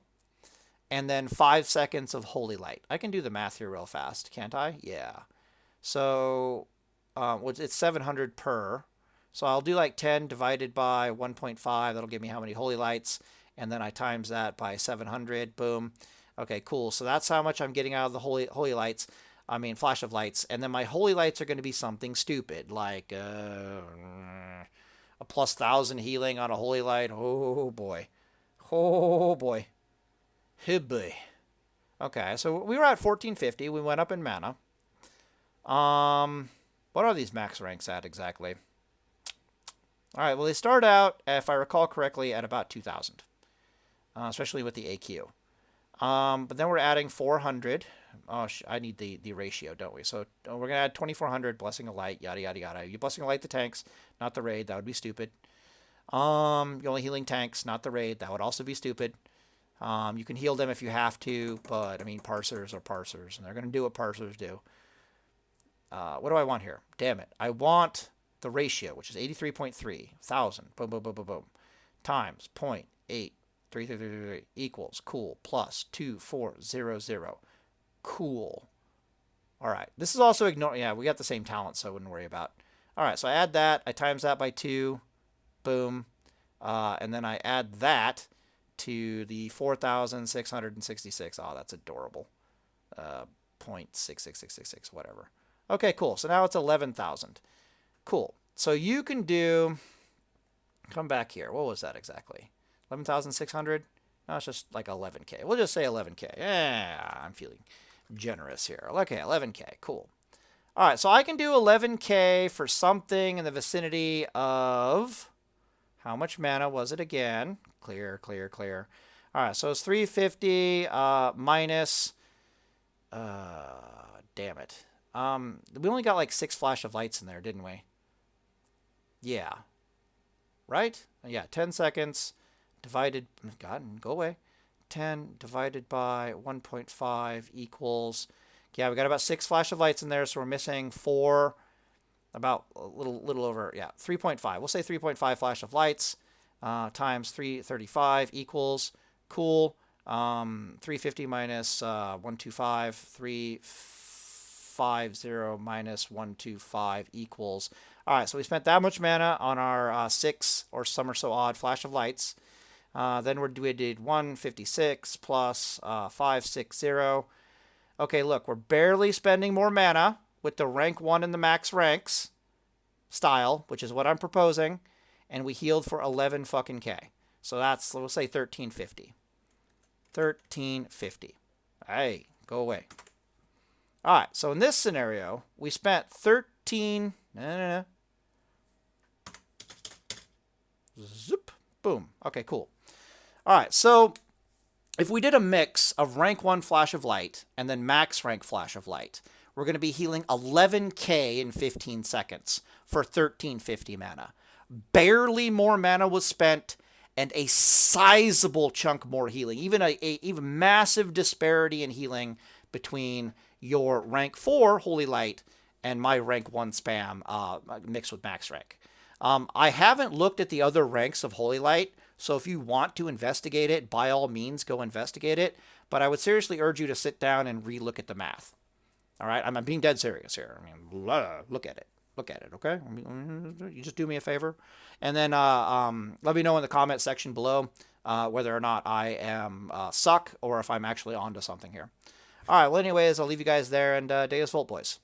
and then 5 seconds of Holy Light. I can do the math here real fast, can't I? Yeah. So it's 700 per. So I'll do like 10 divided by 1.5. That'll give me how many Holy Lights. And then I times that by 700. Boom. Okay, cool. So that's how much I'm getting out of the Holy Lights. I mean, Flash of Lights. And then my Holy Lights are going to be something stupid, like a plus 1,000 healing on a Holy Light. Oh, boy. Oh, boy. Hey, boy. Okay, so we were at 1450. We went up in mana. What are these max ranks at exactly? All right, well, they start out, if I recall correctly, at about 2,000. Especially with the AQ. But then we're adding 400. Oh, I need the ratio, don't we? So we're going to add 2,400, Blessing of Light, yada, yada, yada. You Blessing of Light the tanks, not the raid. That would be stupid. You're only healing tanks, not the raid. That would also be stupid. You can heal them if you have to, but, I mean, parsers are parsers, and they're going to do what parsers do. What do I want here? Damn it. I want the ratio, which is 83.3, 1,000, boom, boom, boom, boom, boom, times 0.8. 3 equals cool plus 2400. Cool. All right. This is also ignoring. Yeah, we got the same talent, so I wouldn't worry about. All right. So I add that. I times that by 2. Boom. And then I add that to the 4,666. Oh, that's adorable. 0.66666, whatever. Okay, cool. So now it's 11,000. Cool. So you can do. Come back here. What was that exactly? 11,600? No, it's just like 11K. We'll just say 11K. Yeah, I'm feeling generous here. Okay, 11K. Cool. All right, so I can do 11k for something in the vicinity of... How much mana was it again? Clear, clear, clear. All right, so it's 350 minus... damn it. We only got like 6 flash of lights in there, didn't we? Yeah. Right? Yeah, 10 seconds divided... God, go away. 10 divided by 1.5 equals... Yeah, we got about 6 flash of lights in there, so we're missing 4... About a little over... Yeah, 3.5. We'll say 3.5 flash of lights times 335 equals... Cool. 350 minus 125, 350 minus 125 equals. All right, so we spent that much mana on our 6 or some or so odd flash of lights. Then we did 156 plus 560. Okay, look, we're barely spending more mana with the rank 1 and the max ranks style, which is what I'm proposing, and we healed for 11 fucking K. So that's, we'll say 1350. 1350. Hey, go away. All right, so in this scenario, we spent 13... Zoop. Boom. Okay, cool. All right, so if we did a mix of rank 1 flash of light and then max rank flash of light, we're going to be healing 11k in 15 seconds for 1350 mana. Barely more mana was spent, and a sizable chunk more healing. Even a even massive disparity in healing between your rank 4 Holy Light and my rank 1 spam mixed with max rank. I haven't looked at the other ranks of Holy Light, so if you want to investigate it, by all means, go investigate it. But I would seriously urge you to sit down and re-look at the math. All right? I'm being dead serious here. I mean, look at it. Look at it, okay? You just do me a favor. And then let me know in the comment section below whether or not I am suck or if I'm actually onto something here. All right, well, anyways, I'll leave you guys there, and Deus Volt, boys.